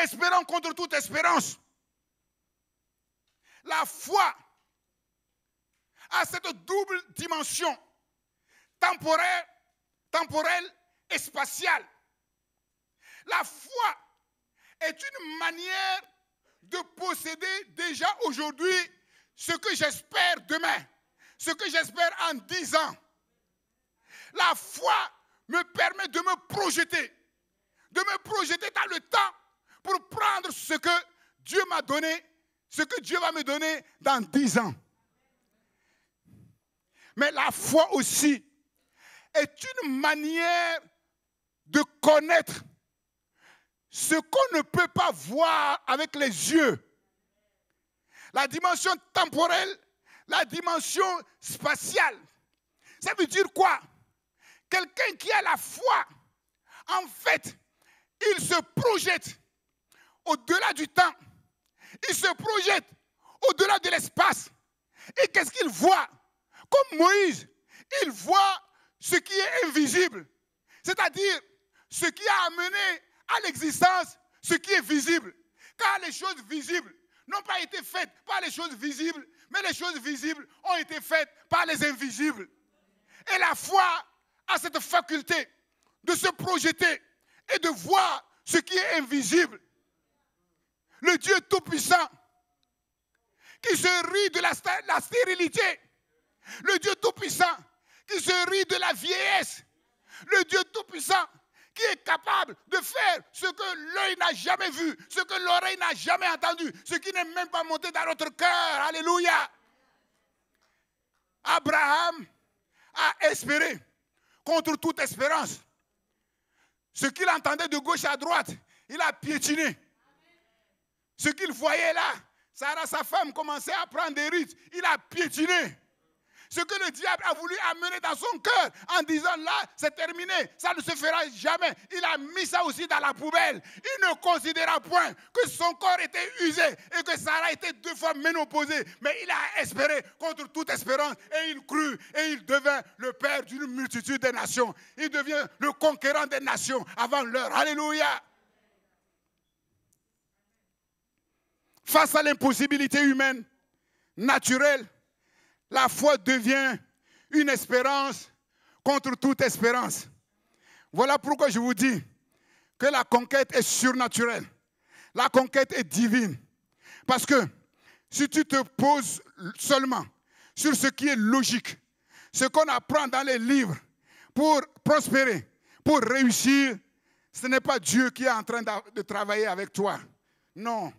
Espérons contre toute espérance. La foi a cette double dimension, temporelle et spatiale. La foi est une manière de posséder déjà aujourd'hui ce que j'espère demain, ce que j'espère en 10 ans. La foi me permet de me projeter dans le temps pour prendre ce que Dieu m'a donné, ce que Dieu va me donner dans 10 ans. Mais la foi aussi est une manière de connaître ce qu'on ne peut pas voir avec les yeux. La dimension temporelle, la dimension spatiale. Ça veut dire quoi? Quelqu'un qui a la foi, en fait, il se projette au-delà du temps. Il se projette au-delà de l'espace. Et qu'est-ce qu'il voit? Comme Moïse, il voit ce qui est invisible. C'est-à-dire ce qui a amené à l'existence ce qui est visible. Car les choses visibles n'ont pas été faites par les choses visibles, mais les choses visibles ont été faites par les invisibles. Et la foi a cette faculté de se projeter et de voir ce qui est invisible. Le Dieu Tout-Puissant qui se rit de la stérilité. Le Dieu Tout-Puissant qui se rit de la vieillesse. Le Dieu Tout-Puissant qui est capable de faire ce que l'œil n'a jamais vu, ce que l'oreille n'a jamais entendu, ce qui n'est même pas monté dans notre cœur. Alléluia. Abraham a espéré contre toute espérance. Ce qu'il entendait de gauche à droite, il a piétiné. Ce qu'il voyait là, Sarah, sa femme, commençait à prendre des rites. Il a piétiné. Ce que le diable a voulu amener dans son cœur en disant là, c'est terminé, ça ne se fera jamais. Il a mis ça aussi dans la poubelle. Il ne considéra point que son corps était usé et que Sarah était 2 fois ménopausée. Mais il a espéré contre toute espérance et il crut et il devint le père d'une multitude de nations. Il devient le conquérant des nations avant l'heure. Alléluia. Face à l'impossibilité humaine, naturelle, la foi devient une espérance contre toute espérance. Voilà pourquoi je vous dis que la conquête est surnaturelle. La conquête est divine. Parce que si tu te poses seulement sur ce qui est logique, ce qu'on apprend dans les livres pour prospérer, pour réussir, ce n'est pas Dieu qui est en train de travailler avec toi. Non.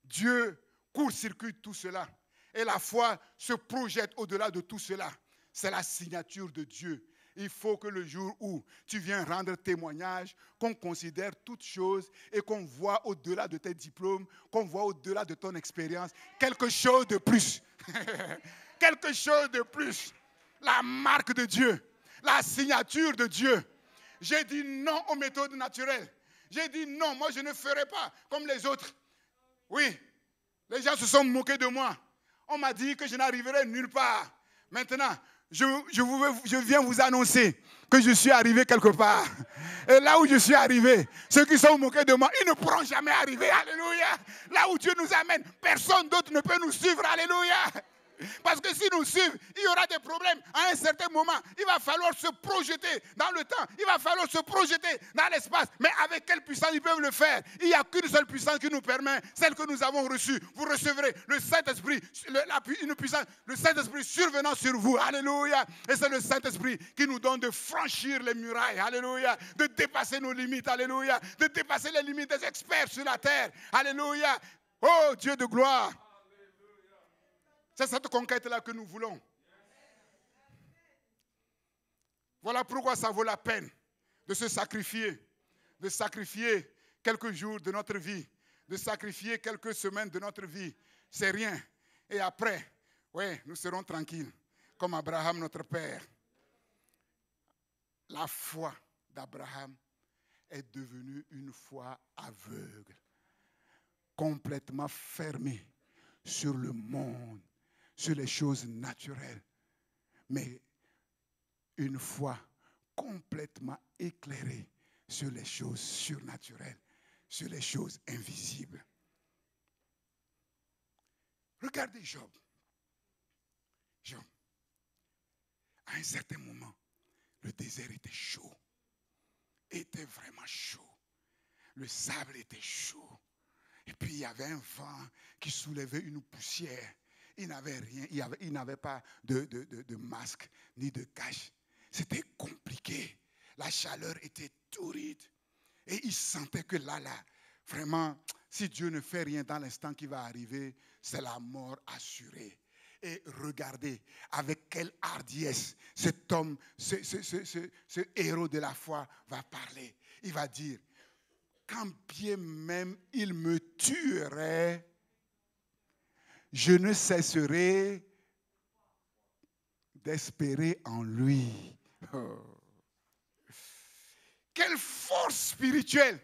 Dieu court-circuite tout cela. Et la foi se projette au-delà de tout cela. C'est la signature de Dieu. Il faut que le jour où tu viens rendre témoignage, qu'on considère toutes choses et qu'on voit au-delà de tes diplômes, qu'on voit au-delà de ton expérience, quelque chose de plus. Quelque chose de plus. La marque de Dieu, la signature de Dieu. J'ai dit non aux méthodes naturelles. J'ai dit non, moi je ne ferai pas comme les autres. Oui, les gens se sont moqués de moi. On m'a dit que je n'arriverai nulle part. Maintenant, je viens vous annoncer que je suis arrivé quelque part. Et là où je suis arrivé, ceux qui sont moqués de moi, ils ne pourront jamais arriver. Alléluia. Là où Dieu nous amène, personne d'autre ne peut nous suivre. Alléluia. Parce que si nous suivons, il y aura des problèmes. À un certain moment, il va falloir se projeter dans le temps. Il va falloir se projeter dans l'espace. Mais avec quelle puissance ils peuvent le faire? Il n'y a qu'une seule puissance qui nous permet, celle que nous avons reçue. Vous recevrez le Saint-Esprit, une puissance, le Saint-Esprit survenant sur vous. Alléluia. Et c'est le Saint-Esprit qui nous donne de franchir les murailles. Alléluia. De dépasser nos limites. Alléluia. De dépasser les limites des experts sur la terre. Alléluia. Oh Dieu de gloire. C'est cette conquête-là que nous voulons. Voilà pourquoi ça vaut la peine de se sacrifier, de sacrifier quelques jours de notre vie, de sacrifier quelques semaines de notre vie. C'est rien. Et après, ouais, nous serons tranquilles, comme Abraham, notre père. La foi d'Abraham est devenue une foi aveugle, complètement fermée sur le monde, sur les choses naturelles, mais une foi complètement éclairée sur les choses surnaturelles, sur les choses invisibles. Regardez Job. Job, à un certain moment, le désert était chaud, était vraiment chaud. Le sable était chaud. Et puis il y avait un vent qui soulevait une poussière. Il n'avait rien, il n'avait pas de masque ni de cache. C'était compliqué. La chaleur était torride. Et il sentait que là, vraiment, si Dieu ne fait rien dans l'instant qui va arriver, c'est la mort assurée. Et regardez avec quelle hardiesse cet homme, ce héros de la foi va parler. Il va dire, quand bien même il me tuerait, je ne cesserai d'espérer en lui. Oh. Quelle force spirituelle,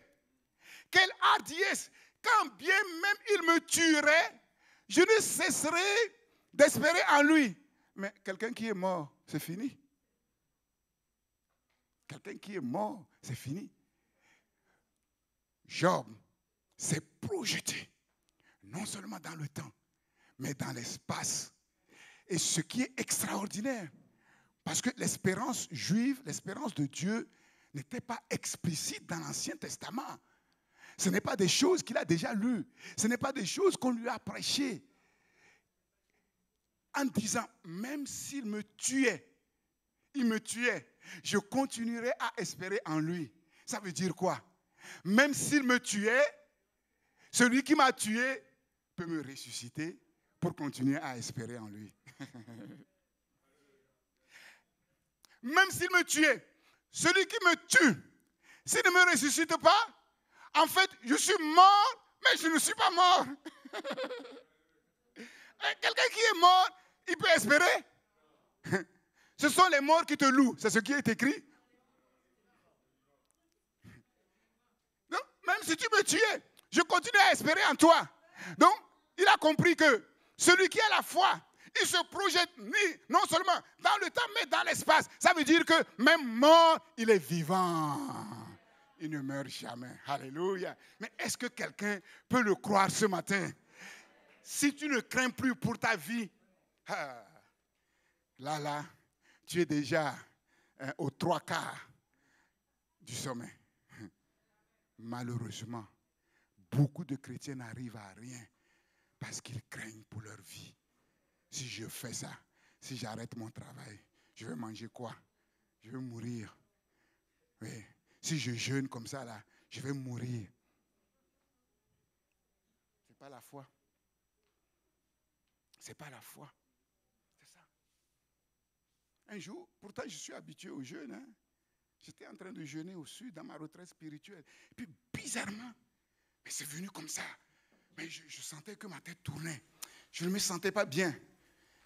quelle hardiesse. Quand bien même il me tuerait, je ne cesserai d'espérer en lui. Mais quelqu'un qui est mort, c'est fini. Quelqu'un qui est mort, c'est fini. Job s'est projeté, non seulement dans le temps, mais dans l'espace. Et ce qui est extraordinaire, parce que l'espérance juive, l'espérance de Dieu, n'était pas explicite dans l'Ancien Testament. Ce n'est pas des choses qu'il a déjà lues. Ce n'est pas des choses qu'on lui a prêchées. En disant, même s'il me tuait, je continuerai à espérer en lui. Ça veut dire quoi? Même s'il me tuait, celui qui m'a tué peut me ressusciter pour continuer à espérer en lui. Même s'il me tuait, celui qui me tue, s'il ne me ressuscite pas, en fait, je suis mort, mais je ne suis pas mort. Quelqu'un qui est mort, il peut espérer. Ce sont les morts qui te louent, c'est ce qui est écrit. Donc, même si tu me tuais, je continue à espérer en toi. Donc, il a compris que celui qui a la foi, il se projette non seulement dans le temps, mais dans l'espace. Ça veut dire que même mort, il est vivant. Il ne meurt jamais. Alléluia. Mais est-ce que quelqu'un peut le croire ce matin? Si tu ne crains plus pour ta vie, là, tu es déjà aux 3/4 du sommet. Malheureusement, beaucoup de chrétiens n'arrivent à rien parce qu'ils craignent pour leur vie. Si je fais ça, si j'arrête mon travail, je vais manger quoi? Je vais mourir. Oui. Si je jeûne comme ça, là, je vais mourir. Ce n'est pas la foi. Ce n'est pas la foi. C'est ça. Un jour, pourtant je suis habitué au jeûne. Hein. J'étais en train de jeûner au sud dans ma retraite spirituelle. Et puis bizarrement, mais c'est venu comme ça. Mais je sentais que ma tête tournait. Je ne me sentais pas bien.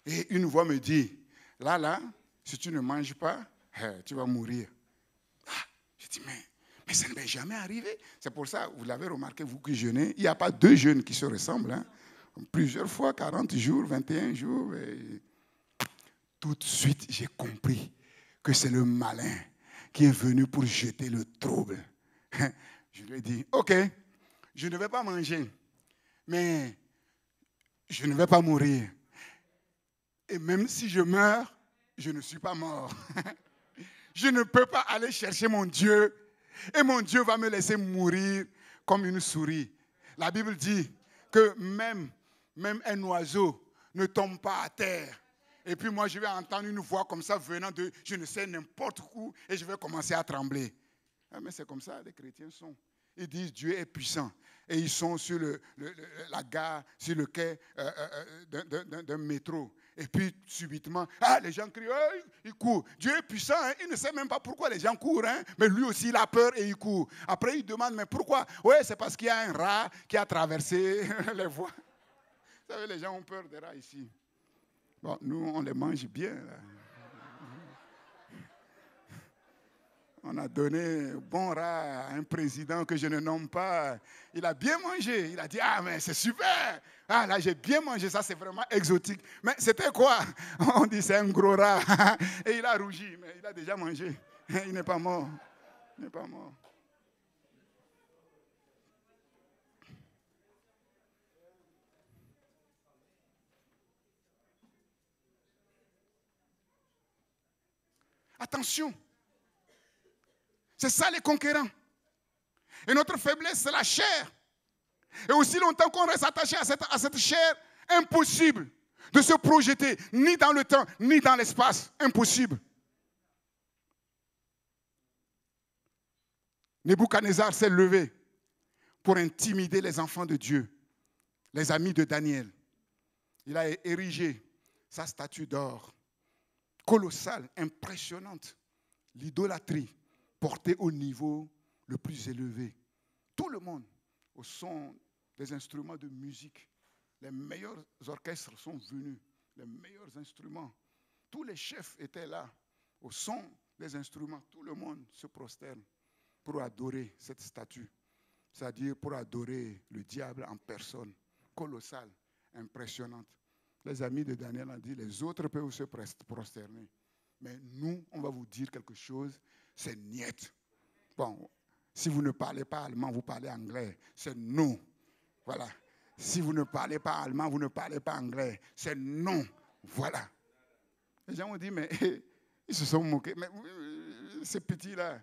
Et une voix me dit, là, si tu ne manges pas, tu vas mourir. Ah, je dis, mais ça ne m'est jamais arrivé. C'est pour ça, vous l'avez remarqué, vous qui jeûnez, il n'y a pas deux jeûnes qui se ressemblent. Hein. Plusieurs fois, 40 jours, 21 jours. Et tout de suite, j'ai compris que c'est le malin qui est venu pour jeter le trouble. Je lui ai dit, ok, je ne vais pas manger, mais je ne vais pas mourir. Et même si je meurs, je ne suis pas mort. Je ne peux pas aller chercher mon Dieu. Et mon Dieu va me laisser mourir comme une souris. La Bible dit que même un oiseau ne tombe pas à terre. Et puis moi, je vais entendre une voix comme ça venant de je ne sais n'importe où et je vais commencer à trembler. Ah, mais c'est comme ça, les chrétiens sont. Ils disent Dieu est puissant. Et ils sont sur la gare, sur le quai d'un métro. Et puis, subitement, les gens crient, ils courent. Dieu est puissant, hein? Il ne sait même pas pourquoi les gens courent. Hein? Mais lui aussi, il a peur et il court. Après, il demande, mais pourquoi? Oui, c'est parce qu'il y a un rat qui a traversé les voies. Vous savez, les gens ont peur des rats ici. Bon, nous, on les mange bien. Là. On a donné bon rat à un président que je ne nomme pas. Il a bien mangé. Il a dit, ah, mais c'est super. Ah, là, j'ai bien mangé. Ça, c'est vraiment exotique. Mais c'était quoi? On dit, c'est un gros rat. Et il a rougi, mais il a déjà mangé. Il n'est pas mort. Il n'est pas mort. Attention. C'est ça les conquérants. Et notre faiblesse, c'est la chair. Et aussi longtemps qu'on reste attaché à cette chair, impossible de se projeter ni dans le temps, ni dans l'espace. Impossible. Nebuchadnezzar s'est levé pour intimider les enfants de Dieu, les amis de Daniel. Il a érigé sa statue d'or, colossale, impressionnante, l'idolâtrie portée au niveau le plus élevé. Tout le monde, au son des instruments de musique, les meilleurs orchestres sont venus, les meilleurs instruments. Tous les chefs étaient là, au son des instruments. Tout le monde se prosterne pour adorer cette statue, c'est-à-dire pour adorer le diable en personne, colossale, impressionnante. Les amis de Daniel ont dit, les autres peuvent se prosterner, mais nous, on va vous dire quelque chose, c'est niet. Bon, si vous ne parlez pas allemand, vous parlez anglais, c'est non. Voilà. Si vous ne parlez pas allemand, vous ne parlez pas anglais, c'est non. Voilà. Les gens ont dit, mais ils se sont moqués. Mais ces petits-là,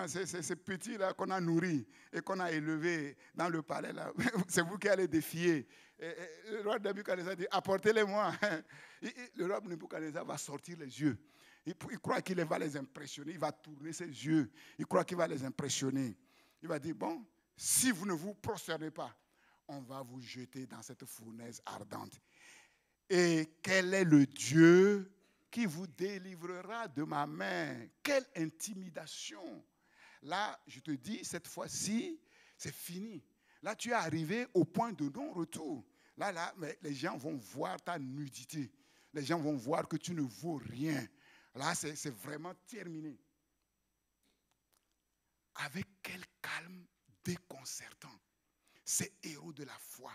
ces petits-là qu'on a nourris et qu'on a élevés dans le palais, là, c'est vous qui allez défier. Et le roi Nebuchadnezzar dit, apportez-les-moi. Le roi Nebuchadnezzar va sortir les yeux. Il croit qu'il va les impressionner. Il va tourner ses yeux. Il croit qu'il va les impressionner. Il va dire, bon, si vous ne vous prosternez pas, on va vous jeter dans cette fournaise ardente. Et quel est le Dieu qui vous délivrera de ma main? Quelle intimidation! Là, je te dis, cette fois-ci, c'est fini. Là, tu es arrivé au point de non-retour. Là, mais les gens vont voir ta nudité. Les gens vont voir que tu ne vaux rien. Là, c'est vraiment terminé. Avec quel calme déconcertant ces héros de la foi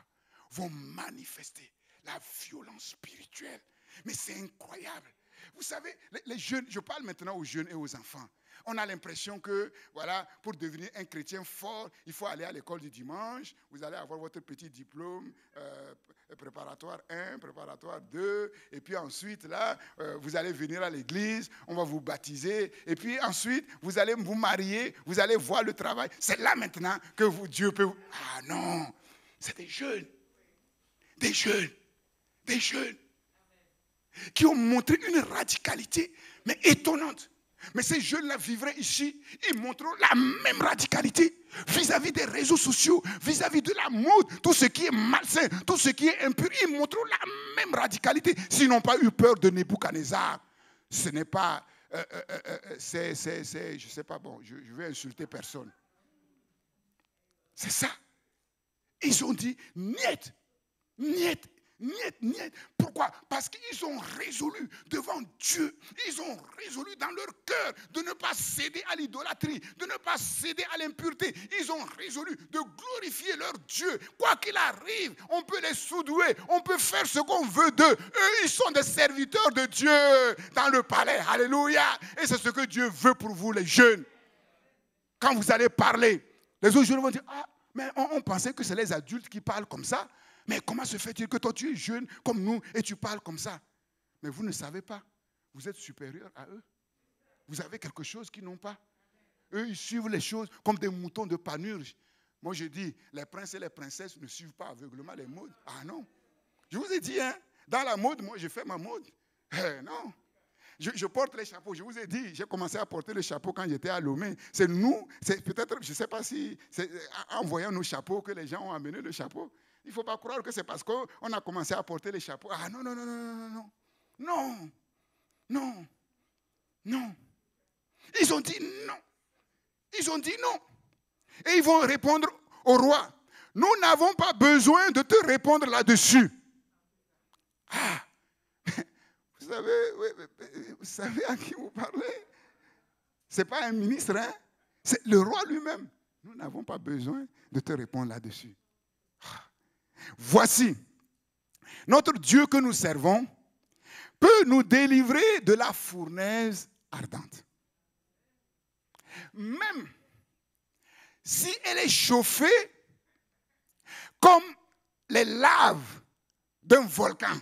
vont manifester la violence spirituelle. Mais c'est incroyable. Vous savez, les jeunes, je parle maintenant aux jeunes et aux enfants. On a l'impression que, voilà, pour devenir un chrétien fort, il faut aller à l'école du dimanche. Vous allez avoir votre petit diplôme préparatoire 1, préparatoire 2. Et puis ensuite, là, vous allez venir à l'église, on va vous baptiser. Et puis ensuite, vous allez vous marier, vous allez voir le travail. C'est là maintenant que Dieu peut... Ah non, c'est des jeunes qui ont montré une radicalité, mais étonnante. Mais ces jeunes-là vivraient ici, ils montreront la même radicalité vis-à-vis des réseaux sociaux, vis-à-vis de la mode, tout ce qui est malsain, tout ce qui est impur, ils montreront la même radicalité. S'ils n'ont pas eu peur de Nebuchadnezzar, ce n'est pas, je ne sais pas, bon, je vais insulter personne. C'est ça. Ils ont dit, niet, niet. Niet. Pourquoi? Parce qu'ils ont résolu devant Dieu, ils ont résolu dans leur cœur de ne pas céder à l'idolâtrie, de ne pas céder à l'impureté. Ils ont résolu de glorifier leur Dieu. Quoi qu'il arrive, on peut les sous-douer, on peut faire ce qu'on veut d'eux. Eux, ils sont des serviteurs de Dieu dans le palais. Alléluia. Et c'est ce que Dieu veut pour vous, les jeunes. Quand vous allez parler, les autres jeunes vont dire, ah, mais on pensait que c'est les adultes qui parlent comme ça. Mais comment se fait-il que toi, tu es jeune comme nous et tu parles comme ça? Mais vous ne savez pas. Vous êtes supérieur à eux. Vous avez quelque chose qu'ils n'ont pas. Eux, ils suivent les choses comme des moutons de panurge. Moi, je dis, les princes et les princesses ne suivent pas aveuglément les modes. Ah non. Je vous ai dit, hein, dans la mode, moi, je fais ma mode. Non. Je porte les chapeaux. Je vous ai dit, j'ai commencé à porter le chapeau quand j'étais à Lomé. C'est nous, c'est peut-être, je ne sais pas si c'est en voyant nos chapeaux que les gens ont amené le chapeau. Il ne faut pas croire que c'est parce qu'on a commencé à porter les chapeaux. Ah non, non, non, non, non, non. Non. Non. Non. Ils ont dit non. Ils ont dit non. Et ils vont répondre au roi. Nous n'avons pas besoin de te répondre là-dessus. Ah. Vous savez à qui vous parlez? Ce n'est pas un ministre, hein? C'est le roi lui-même. Nous n'avons pas besoin de te répondre là-dessus. Voici, notre Dieu que nous servons peut nous délivrer de la fournaise ardente. Même si elle est chauffée comme les laves d'un volcan.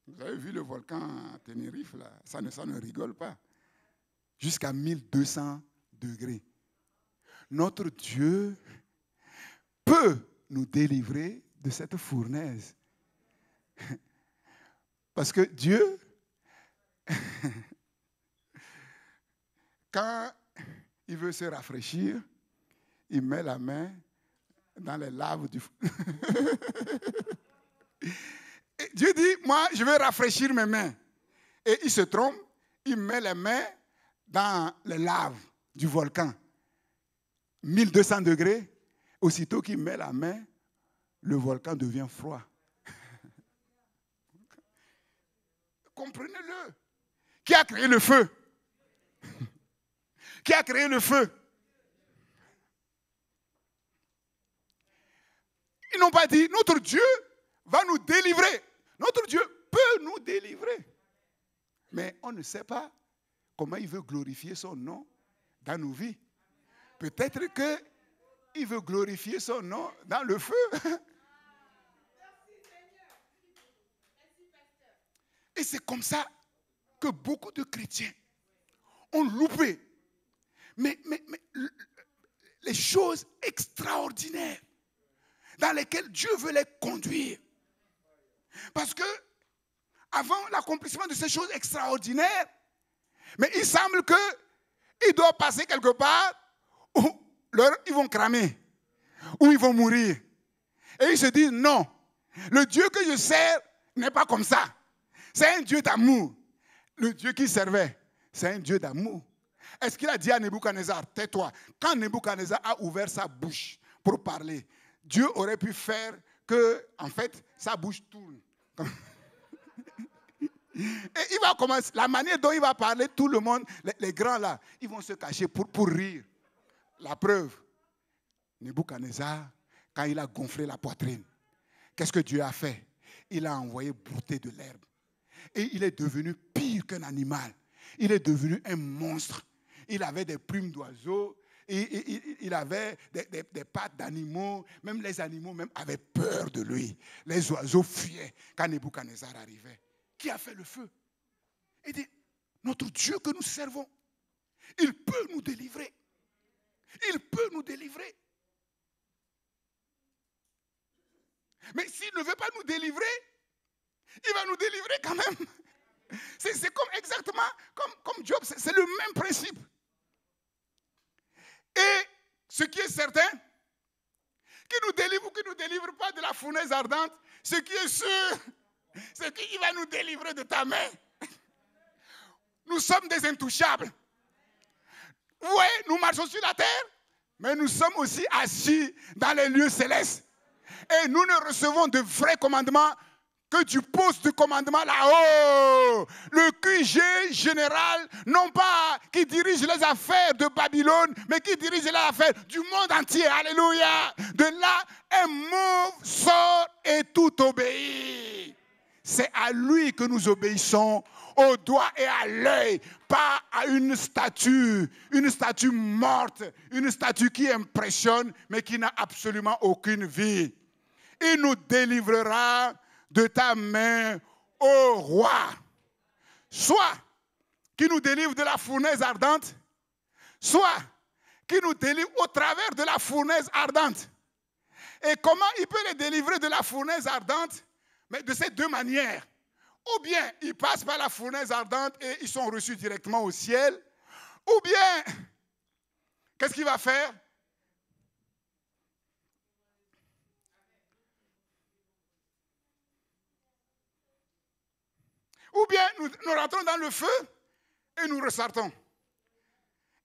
Vous avez vu le volcan à Tenerife, là, ça ne rigole pas. Jusqu'à 1200 degrés. Notre Dieu peut nous délivrer de cette fournaise. Parce que Dieu, quand il veut se rafraîchir, il met la main dans les laves du feu. Dieu dit, moi, je vais rafraîchir mes mains. Et il se trompe, il met les mains dans les laves du volcan. 1200 degrés, aussitôt qu'il met la main, le volcan devient froid. Comprenez-le. Qui a créé le feu? Qui a créé le feu? Ils n'ont pas dit, notre Dieu va nous délivrer. Notre Dieu peut nous délivrer. Mais on ne sait pas comment il veut glorifier son nom dans nos vies. Peut-être qu'il veut glorifier son nom dans le feu. Et c'est comme ça que beaucoup de chrétiens ont loupé. Mais les choses extraordinaires dans lesquelles Dieu veut les conduire. Parce que avant l'accomplissement de ces choses extraordinaires, mais il semble qu'ils doivent passer quelque part où ils vont cramer, où ils vont mourir. Et ils se disent non, le Dieu que je sers n'est pas comme ça. C'est un Dieu d'amour. Le Dieu qu'il servait, c'est un Dieu d'amour. Est-ce qu'il a dit à Nebuchadnezzar, tais-toi? Quand Nebuchadnezzar a ouvert sa bouche pour parler, Dieu aurait pu faire que, en fait, sa bouche tourne. Et il va commencer, la manière dont il va parler, tout le monde, les grands là, ils vont se cacher pour rire. La preuve, Nebuchadnezzar, quand il a gonflé la poitrine, qu'est-ce que Dieu a fait? Il a envoyé brouter de l'herbe. Et il est devenu pire qu'un animal. Il est devenu un monstre. Il avait des plumes d'oiseaux. Il avait des pattes d'animaux. Même les animaux même avaient peur de lui. Les oiseaux fuyaient quand Nebuchadnezzar arrivait. Qui a fait le feu? Il dit, notre Dieu que nous servons, il peut nous délivrer. Il peut nous délivrer. Mais s'il ne veut pas nous délivrer, il va nous délivrer quand même. C'est comme exactement comme Job, c'est le même principe. Et ce qui est certain, qu'il nous délivre ou qu'il ne nous délivre pas de la fournaise ardente, ce qui est sûr, c'est qu'il va nous délivrer de ta main. Nous sommes des intouchables. Oui, nous marchons sur la terre, mais nous sommes aussi assis dans les lieux célestes. Et nous ne recevons de vrais commandements que du poste de commandement là-haut. Le QG général, non pas qui dirige les affaires de Babylone, mais qui dirige les affaires du monde entier. Alléluia. De là, un mot sort et tout obéit. C'est à lui que nous obéissons, au doigt et à l'œil, pas à une statue morte, une statue qui impressionne, mais qui n'a absolument aucune vie. Il nous délivrera de ta main, ô roi. Soit qui nous délivre de la fournaise ardente, soit qui nous délivre au travers de la fournaise ardente. Et comment il peut les délivrer de la fournaise ardente? Mais de ces deux manières. Ou bien ils passent par la fournaise ardente et ils sont reçus directement au ciel. Ou bien, qu'est-ce qu'il va faire? Ou bien nous rentrons dans le feu et nous ressortons.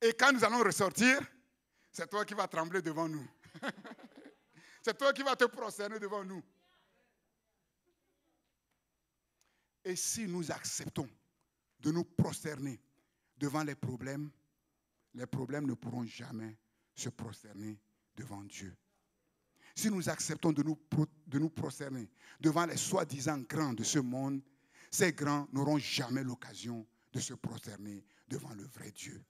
Et quand nous allons ressortir, c'est toi qui vas trembler devant nous. C'est toi qui vas te prosterner devant nous. Et si nous acceptons de nous prosterner devant les problèmes, les problèmes ne pourront jamais se prosterner devant Dieu. Si nous acceptons de nous prosterner devant les soi-disant grands de ce monde, ces grands n'auront jamais l'occasion de se prosterner devant le vrai Dieu.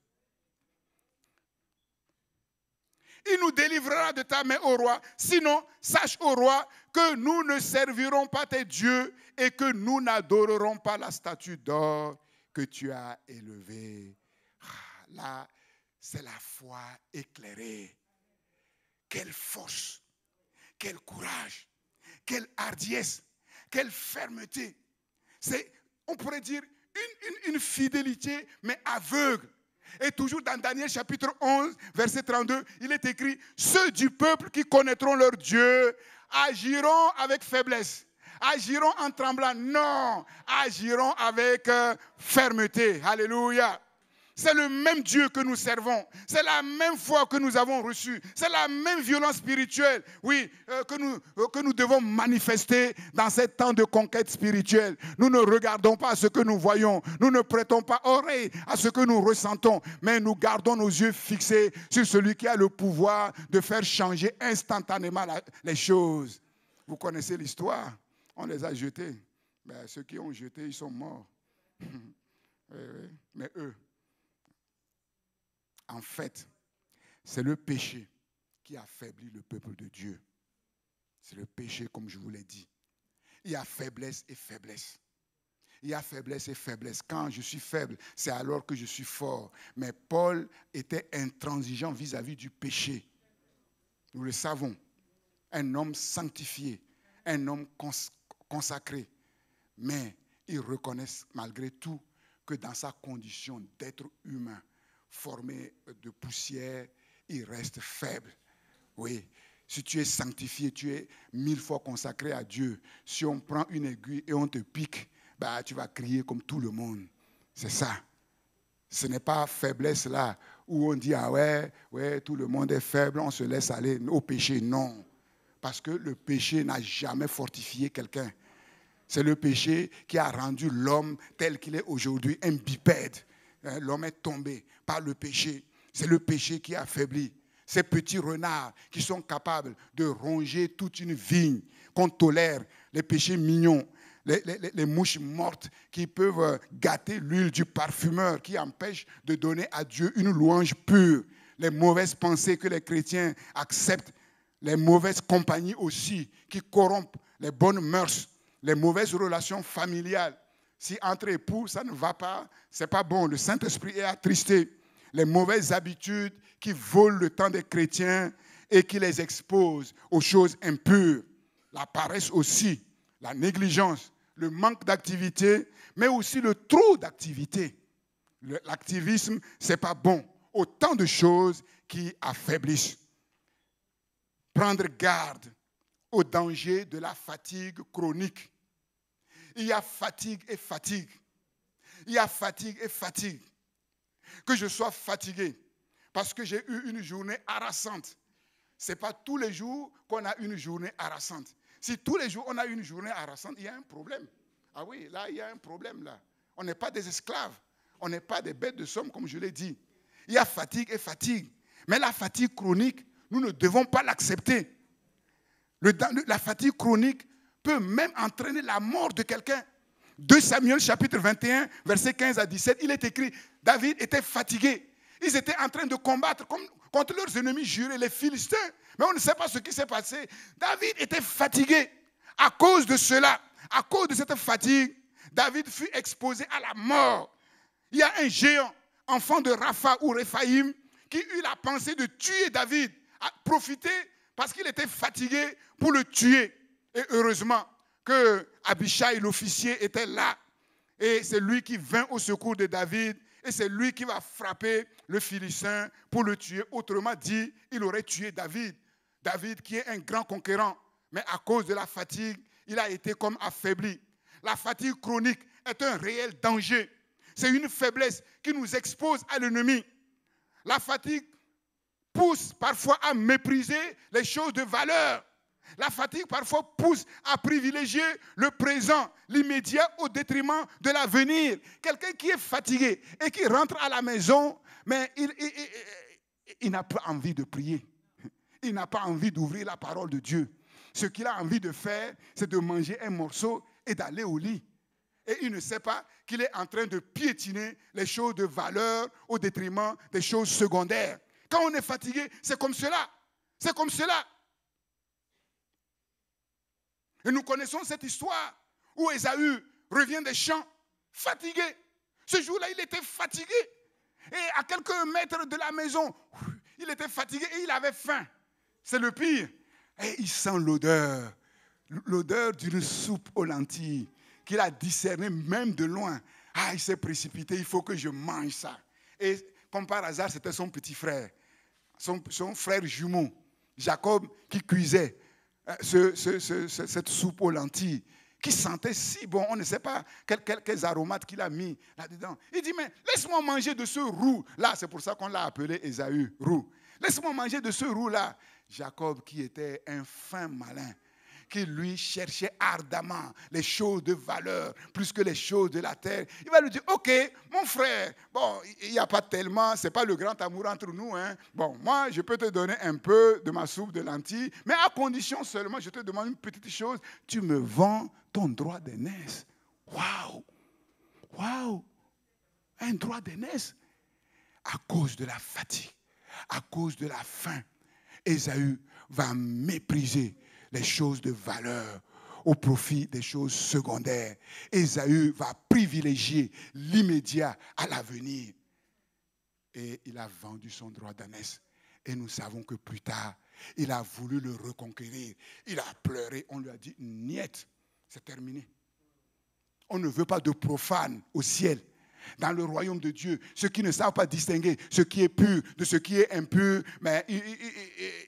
Il nous délivrera de ta main, ô roi. Sinon, sache, ô roi, que nous ne servirons pas tes dieux et que nous n'adorerons pas la statue d'or que tu as élevée. Là, c'est la foi éclairée. Quelle force, quel courage, quelle hardiesse, quelle fermeté. C'est, on pourrait dire, une fidélité, mais aveugle. Et toujours dans Daniel chapitre 11, verset 32, il est écrit, ceux du peuple qui connaîtront leur Dieu agiront avec faiblesse, agiront en tremblant. Non, agiront avec fermeté. Alléluia. C'est le même Dieu que nous servons. C'est la même foi que nous avons reçue. C'est la même violence spirituelle, oui, que nous devons manifester dans ces temps de conquête spirituelle. Nous ne regardons pas à ce que nous voyons. Nous ne prêtons pas oreille à ce que nous ressentons. Mais nous gardons nos yeux fixés sur celui qui a le pouvoir de faire changer instantanément les choses. Vous connaissez l'histoire. On les a jetés. Ben, ceux qui ont jeté, ils sont morts. Mais eux, en fait, c'est le péché qui affaiblit le peuple de Dieu. C'est le péché, comme je vous l'ai dit. Il y a faiblesse et faiblesse. Il y a faiblesse et faiblesse. Quand je suis faible, c'est alors que je suis fort. Mais Paul était intransigeant vis-à-vis du péché. Nous le savons. Un homme sanctifié, un homme consacré. Mais il reconnaît malgré tout que dans sa condition d'être humain, formé de poussière, il reste faible. Oui, si tu es sanctifié, tu es 1000 fois consacré à Dieu. Si on prend une aiguille et on te pique, bah, tu vas crier comme tout le monde. C'est ça. Ce n'est pas faiblesse là où on dit, ah ouais, tout le monde est faible, on se laisse aller au péché. Non, parce que le péché n'a jamais fortifié quelqu'un. C'est le péché qui a rendu l'homme tel qu'il est aujourd'hui, un bipède. L'homme est tombé par le péché. C'est le péché qui affaiblit. Ces petits renards qui sont capables de ronger toute une vigne, qu'on tolère, les péchés mignons, les mouches mortes qui peuvent gâter l'huile du parfumeur, qui empêchent de donner à Dieu une louange pure, les mauvaises pensées que les chrétiens acceptent, les mauvaises compagnies aussi qui corrompent les bonnes mœurs, les mauvaises relations familiales. Si entre époux, ça ne va pas, c'est pas bon. Le Saint-Esprit est attristé. Les mauvaises habitudes qui volent le temps des chrétiens et qui les exposent aux choses impures. La paresse aussi, la négligence, le manque d'activité, mais aussi le trop d'activité. L'activisme, c'est pas bon. Autant de choses qui affaiblissent. Prendre garde au danger de la fatigue chronique. Il y a fatigue et fatigue. Il y a fatigue et fatigue. Que je sois fatigué parce que j'ai eu une journée harassante. Ce n'est pas tous les jours qu'on a une journée harassante. Si tous les jours on a une journée harassante, il y a un problème. Ah oui, là, il y a un problème là. On n'est pas des esclaves. On n'est pas des bêtes de somme, comme je l'ai dit. Il y a fatigue et fatigue. Mais la fatigue chronique, nous ne devons pas l'accepter. La fatigue chronique peut même entraîner la mort de quelqu'un. 2 Samuel chapitre 21, versets 15 à 17, il est écrit, David était fatigué. Ils étaient en train de combattre contre leurs ennemis jurés, les Philistins. Mais on ne sait pas ce qui s'est passé. David était fatigué. À cause de cela, à cause de cette fatigue, David fut exposé à la mort. Il y a un géant, enfant de Rapha ou Réphaïm, qui eut la pensée de tuer David, a profité parce qu'il était fatigué pour le tuer. Et heureusement que Abishai, l'officier, était là. Et c'est lui qui vint au secours de David. Et c'est lui qui va frapper le Philistin pour le tuer. Autrement dit, il aurait tué David. David qui est un grand conquérant. Mais à cause de la fatigue, il a été comme affaibli. La fatigue chronique est un réel danger. C'est une faiblesse qui nous expose à l'ennemi. La fatigue pousse parfois à mépriser les choses de valeur. La fatigue parfois pousse à privilégier le présent, l'immédiat au détriment de l'avenir. Quelqu'un qui est fatigué et qui rentre à la maison Mais il n'a pas envie de prier. Il n'a pas envie d'ouvrir la parole de Dieu. Ce qu'il a envie de faire, c'est de manger un morceau et d'aller au lit. Et il ne sait pas qu'il est en train de piétiner les choses de valeur au détriment des choses secondaires. Quand on est fatigué, c'est comme cela. C'est comme cela. Et nous connaissons cette histoire où Ésaü revient des champs fatigué. Ce jour-là, il était fatigué. Et à quelques mètres de la maison, il était fatigué et il avait faim. C'est le pire. Et il sent l'odeur d'une soupe aux lentilles qu'il a discernée même de loin. Ah, il s'est précipité, il faut que je mange ça. Et comme par hasard, c'était son petit frère, son frère jumeau, Jacob, qui cuisait cette soupe aux lentilles, qui sentait si bon. On ne sait pas quels aromates qu'il a mis là-dedans. Il dit, mais laisse-moi manger de ce roux. Là, c'est pour ça qu'on l'a appelé Ésaü, roux. Laisse-moi manger de ce roux-là. Jacob, qui était un fin malin, qui lui cherchait ardemment les choses de valeur plus que les choses de la terre. Il va lui dire, ok, mon frère, bon, il n'y a pas tellement, ce n'est pas le grand amour entre nous. Hein. Bon, moi, je peux te donner un peu de ma soupe de lentilles, mais à condition seulement, je te demande une petite chose, tu me vends ton droit d'aînesse. Waouh! Waouh! Un droit d'aînesse. À cause de la fatigue, à cause de la faim, Ésaü va mépriser les choses de valeur au profit des choses secondaires. Ésaü va privilégier l'immédiat à l'avenir. Et il a vendu son droit d'aînesse. Et nous savons que plus tard, il a voulu le reconquérir. Il a pleuré. On lui a dit, niet, c'est terminé. On ne veut pas de profanes au ciel. Dans le royaume de Dieu, ceux qui ne savent pas distinguer ce qui est pur de ce qui est impur, mais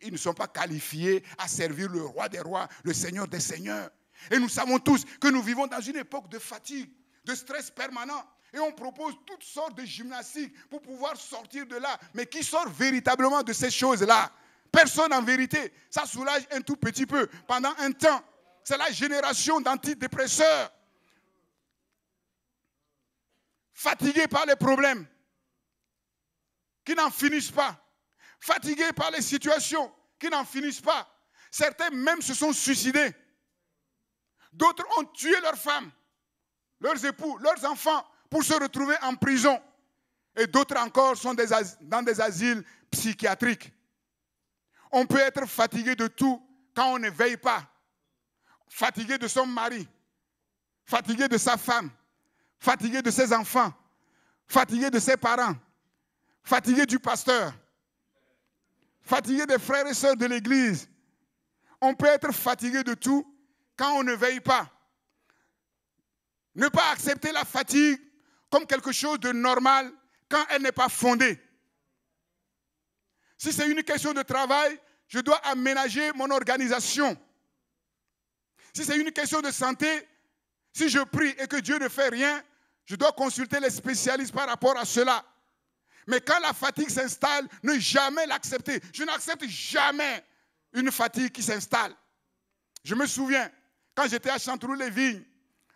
ils ne sont pas qualifiés à servir le roi des rois, le Seigneur des seigneurs. Et nous savons tous que nous vivons dans une époque de fatigue, de stress permanent. Et on propose toutes sortes de gymnastiques pour pouvoir sortir de là. Mais qui sort véritablement de ces choses-là? Personne en vérité. Ça soulage un tout petit peu pendant un temps. C'est la génération d'antidépresseurs. Fatigués par les problèmes qui n'en finissent pas, fatigués par les situations qui n'en finissent pas. Certains même se sont suicidés. D'autres ont tué leurs femmes, leurs époux, leurs enfants pour se retrouver en prison. Et d'autres encore sont dans des asiles psychiatriques. On peut être fatigué de tout quand on ne veille pas. Fatigué de son mari, fatigué de sa femme, fatigué de ses enfants, fatigué de ses parents, fatigué du pasteur, fatigué des frères et sœurs de l'église. On peut être fatigué de tout quand on ne veille pas. Ne pas accepter la fatigue comme quelque chose de normal quand elle n'est pas fondée. Si c'est une question de travail, je dois aménager mon organisation. Si c'est une question de santé, si je prie et que Dieu ne fait rien, je dois consulter les spécialistes par rapport à cela. Mais quand la fatigue s'installe, ne jamais l'accepter. Je n'accepte jamais une fatigue qui s'installe. Je me souviens, quand j'étais à Chanteloup-les-Vignes,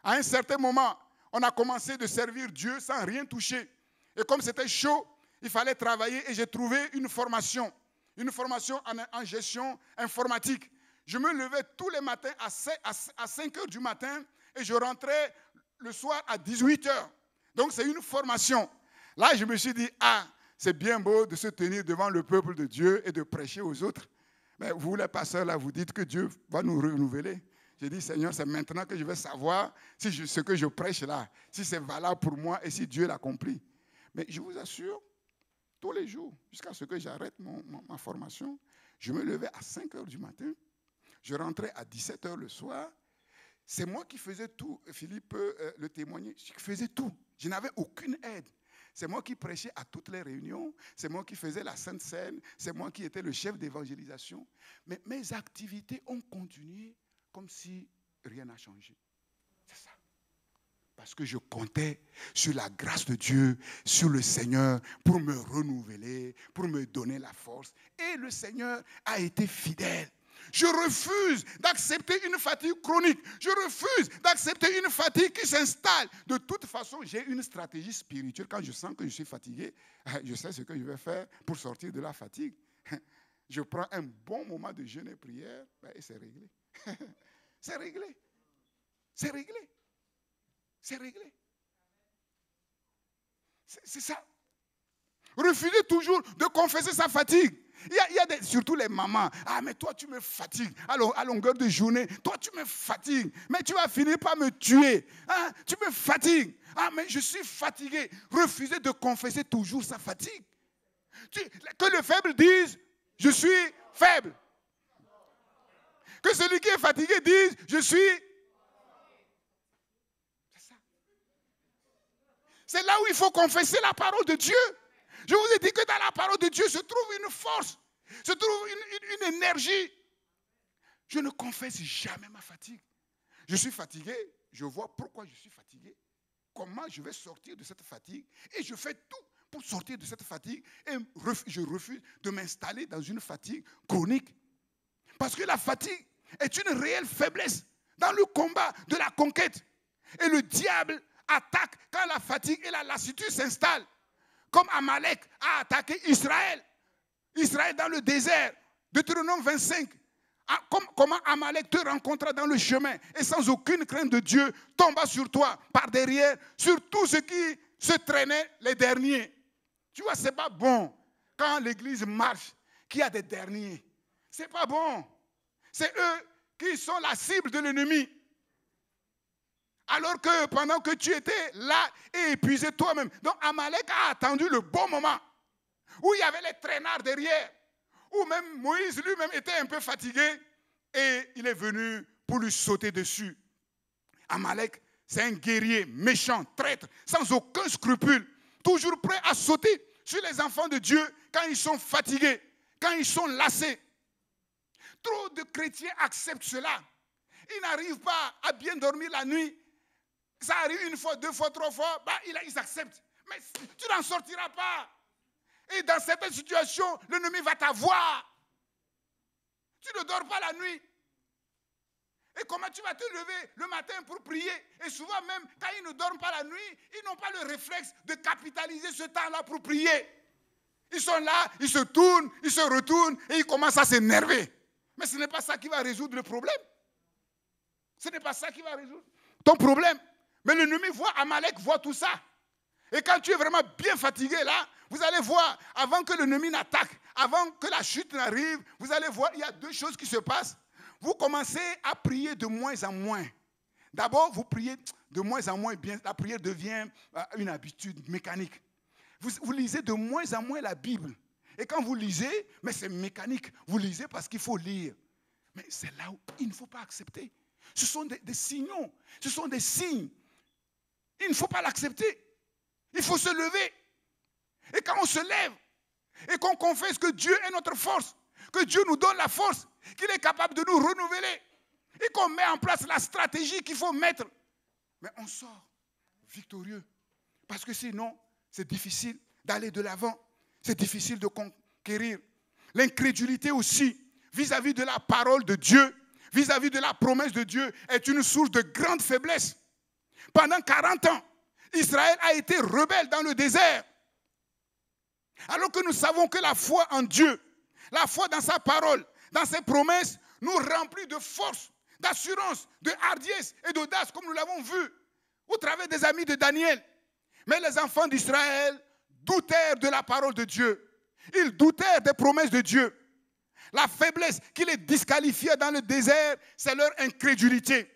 à un certain moment, on a commencé de servir Dieu sans rien toucher. Et comme c'était chaud, il fallait travailler et j'ai trouvé une formation en gestion informatique. Je me levais tous les matins à 5 heures du matin et je rentrais le soir à 18 heures. Donc c'est une formation. Là, je me suis dit, c'est bien beau de se tenir devant le peuple de Dieu et de prêcher aux autres. Mais vous, les pasteurs, là, vous dites que Dieu va nous renouveler. J'ai dit, Seigneur, c'est maintenant que je vais savoir si ce que je prêche là, si c'est valable pour moi et si Dieu l'accomplit. Mais je vous assure, tous les jours, jusqu'à ce que j'arrête ma formation, je me levais à 5 heures du matin, je rentrais à 17 heures le soir. C'est moi qui faisais tout. Philippe peut le témoigner. Je faisais tout. Je n'avais aucune aide. C'est moi qui prêchais à toutes les réunions. C'est moi qui faisais la Sainte Seine. C'est moi qui étais le chef d'évangélisation. Mais mes activités ont continué comme si rien n'a changé. C'est ça. Parce que je comptais sur la grâce de Dieu, sur le Seigneur, pour me renouveler, pour me donner la force. Et le Seigneur a été fidèle. Je refuse d'accepter une fatigue chronique. Je refuse d'accepter une fatigue qui s'installe. De toute façon, j'ai une stratégie spirituelle. Quand je sens que je suis fatigué, je sais ce que je vais faire pour sortir de la fatigue. Je prends un bon moment de jeûne et prière et c'est réglé. C'est réglé. C'est réglé. C'est réglé. C'est ça. Refusez toujours de confesser sa fatigue. Il y a surtout les mamans. Ah, mais toi, tu me fatigues. À longueur de journée, toi, tu me fatigues. Mais tu vas finir par me tuer. Hein? Tu me fatigues. Ah, mais je suis fatigué. Refusez de confesser toujours sa fatigue. Que le faible dise, je suis faible. Que celui qui est fatigué dise, je suis... C'est ça. C'est là où il faut confesser la parole de Dieu. Je vous ai dit que dans la parole de Dieu se trouve une force, se trouve une énergie. Je ne confesse jamais ma fatigue. Je suis fatigué, je vois pourquoi je suis fatigué, comment je vais sortir de cette fatigue, et je fais tout pour sortir de cette fatigue, et je refuse de m'installer dans une fatigue chronique. Parce que la fatigue est une réelle faiblesse dans le combat de la conquête. Et le diable attaque quand la fatigue et la lassitude s'installent. Comme Amalek a attaqué Israël. Israël dans le désert. Deutéronome 25. Comment Amalek te rencontra dans le chemin et sans aucune crainte de Dieu tomba sur toi par derrière, sur tous ceux qui se traînaient les derniers. Tu vois, c'est pas bon quand l'église marche qu'il y a des derniers. C'est pas bon. C'est eux qui sont la cible de l'ennemi. Alors que pendant que tu étais là et épuisé toi-même. Donc Amalek a attendu le bon moment où il y avait les traînards derrière, où même Moïse lui-même était un peu fatigué et il est venu pour lui sauter dessus. Amalek, c'est un guerrier méchant, traître, sans aucun scrupule, toujours prêt à sauter sur les enfants de Dieu quand ils sont fatigués, quand ils sont lassés. Trop de chrétiens acceptent cela. Ils n'arrivent pas à bien dormir la nuit. Ça arrive une fois, deux fois, trois fois, ils acceptent. Mais tu n'en sortiras pas. Et dans certaines situations, l'ennemi va t'avoir. Tu ne dors pas la nuit. Et comment tu vas te lever le matin pour prier? Et souvent même, quand ils ne dorment pas la nuit, ils n'ont pas le réflexe de capitaliser ce temps-là pour prier. Ils sont là, ils se tournent, ils se retournent et ils commencent à s'énerver. Mais ce n'est pas ça qui va résoudre le problème. Ce n'est pas ça qui va résoudre ton problème. Mais l'ennemi voit, Amalek voit tout ça. Et quand tu es vraiment bien fatigué là, vous allez voir, avant que l'ennemi n'attaque, avant que la chute n'arrive, vous allez voir, il y a deux choses qui se passent. Vous commencez à prier de moins en moins. D'abord, vous priez de moins en moins bien. La prière devient une habitude mécanique. Vous lisez de moins en moins la Bible. Et quand vous lisez, mais c'est mécanique. Vous lisez parce qu'il faut lire. Mais c'est là où il ne faut pas accepter. Ce sont des signaux. Ce sont des signes. Il ne faut pas l'accepter. Il faut se lever. Et quand on se lève et qu'on confesse que Dieu est notre force, que Dieu nous donne la force, qu'il est capable de nous renouveler et qu'on met en place la stratégie qu'il faut mettre, mais on sort victorieux. Parce que sinon, c'est difficile d'aller de l'avant. C'est difficile de conquérir. L'incrédulité aussi, vis-à-vis de la parole de Dieu, vis-à-vis de la promesse de Dieu, est une source de grande faiblesse. Pendant 40 ans, Israël a été rebelle dans le désert. Alors que nous savons que la foi en Dieu, la foi dans sa parole, dans ses promesses, nous remplit de force, d'assurance, de hardiesse et d'audace, comme nous l'avons vu au travers des amis de Daniel. Mais les enfants d'Israël doutèrent de la parole de Dieu. Ils doutèrent des promesses de Dieu. La faiblesse qui les disqualifiait dans le désert, c'est leur incrédulité.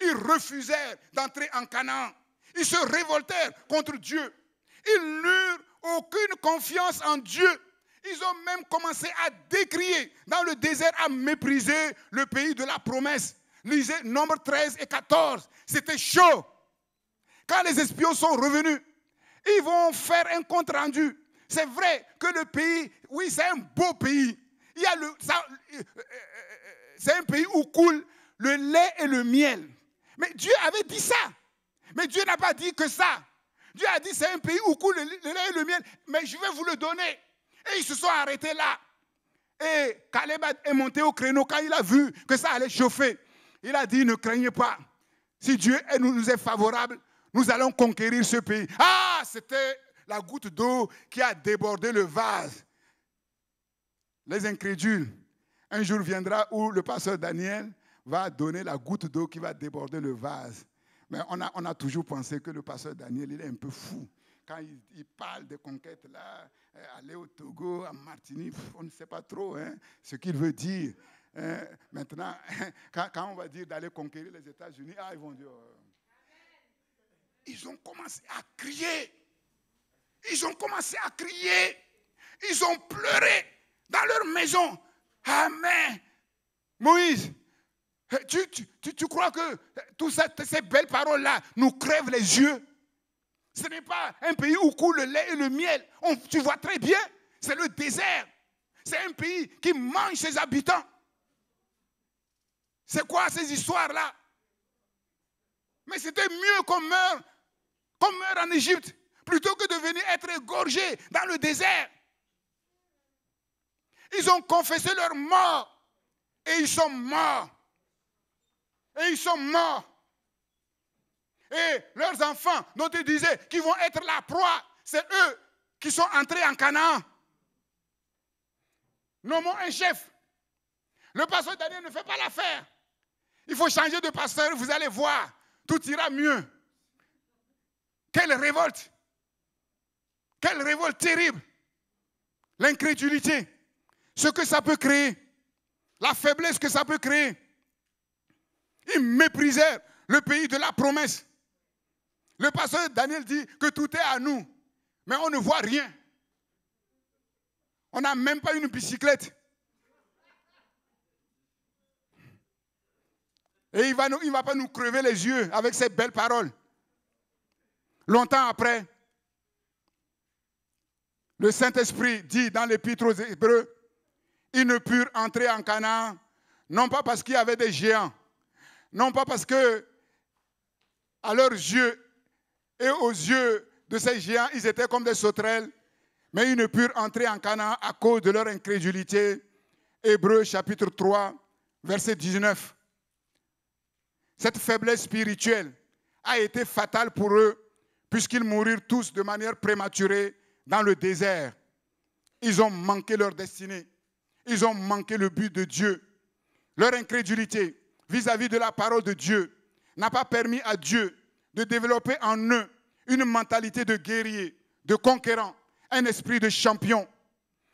Ils refusèrent d'entrer en Canaan. Ils se révoltèrent contre Dieu. Ils n'eurent aucune confiance en Dieu. Ils ont même commencé à décrier dans le désert, à mépriser le pays de la promesse. Lisez Nombre 13 et 14. C'était chaud. Quand les espions sont revenus, ils vont faire un compte rendu. C'est vrai que le pays, oui, c'est un beau pays. C'est un pays où coule le lait et le miel. Mais Dieu avait dit ça. Mais Dieu n'a pas dit que ça. Dieu a dit c'est un pays où coule le lait et le miel, mais je vais vous le donner. Et ils se sont arrêtés là. Et Caleb est monté au créneau quand il a vu que ça allait chauffer. Il a dit, ne craignez pas. Si Dieu nous est favorable, nous allons conquérir ce pays. Ah, c'était la goutte d'eau qui a débordé le vase. Les incrédules, un jour viendra où le pasteur Daniel va donner la goutte d'eau qui va déborder le vase. Mais on a toujours pensé que le pasteur Daniel, il est un peu fou. Quand il parle des conquêtes là, aller au Togo, à Martinique, on ne sait pas trop ce qu'il veut dire. Maintenant, quand on va dire d'aller conquérir les États-Unis, ils vont dire... Ils ont commencé à crier. Ils ont commencé à crier. Ils ont pleuré dans leur maison. Amen. Moïse, tu crois que toutes ces belles paroles-là nous crèvent les yeux? Ce n'est pas un pays où coule le lait et le miel. Tu vois très bien, c'est le désert. C'est un pays qui mange ses habitants. C'est quoi ces histoires-là? Mais c'était mieux qu'on meure en Égypte, plutôt que de venir être égorgés dans le désert. Ils ont confessé leur mort et ils sont morts. Et ils sont morts. Et leurs enfants, dont ils disaient qu'ils vont être la proie, c'est eux qui sont entrés en Canaan. Nommons un chef. Le pasteur Daniel ne fait pas l'affaire. Il faut changer de pasteur, vous allez voir, tout ira mieux. Quelle révolte! Quelle révolte terrible! L'incrédulité, ce que ça peut créer, la faiblesse que ça peut créer. Ils méprisèrent le pays de la promesse. Le pasteur Daniel dit que tout est à nous, mais on ne voit rien. On n'a même pas une bicyclette. Et il ne va pas nous crever les yeux avec ces belles paroles. Longtemps après, le Saint-Esprit dit dans l'Épître aux Hébreux, ils ne purent entrer en Canaan, non pas parce qu'il y avait des géants, non pas parce que, à leurs yeux et aux yeux de ces géants, ils étaient comme des sauterelles, mais ils ne purent entrer en Canaan à cause de leur incrédulité. Hébreux chapitre 3, verset 19. Cette faiblesse spirituelle a été fatale pour eux, puisqu'ils mourirent tous de manière prématurée dans le désert. Ils ont manqué leur destinée. Ils ont manqué le but de Dieu. Leur incrédulité vis-à-vis de la parole de Dieu n'a pas permis à Dieu de développer en eux une mentalité de guerrier, de conquérant, un esprit de champion.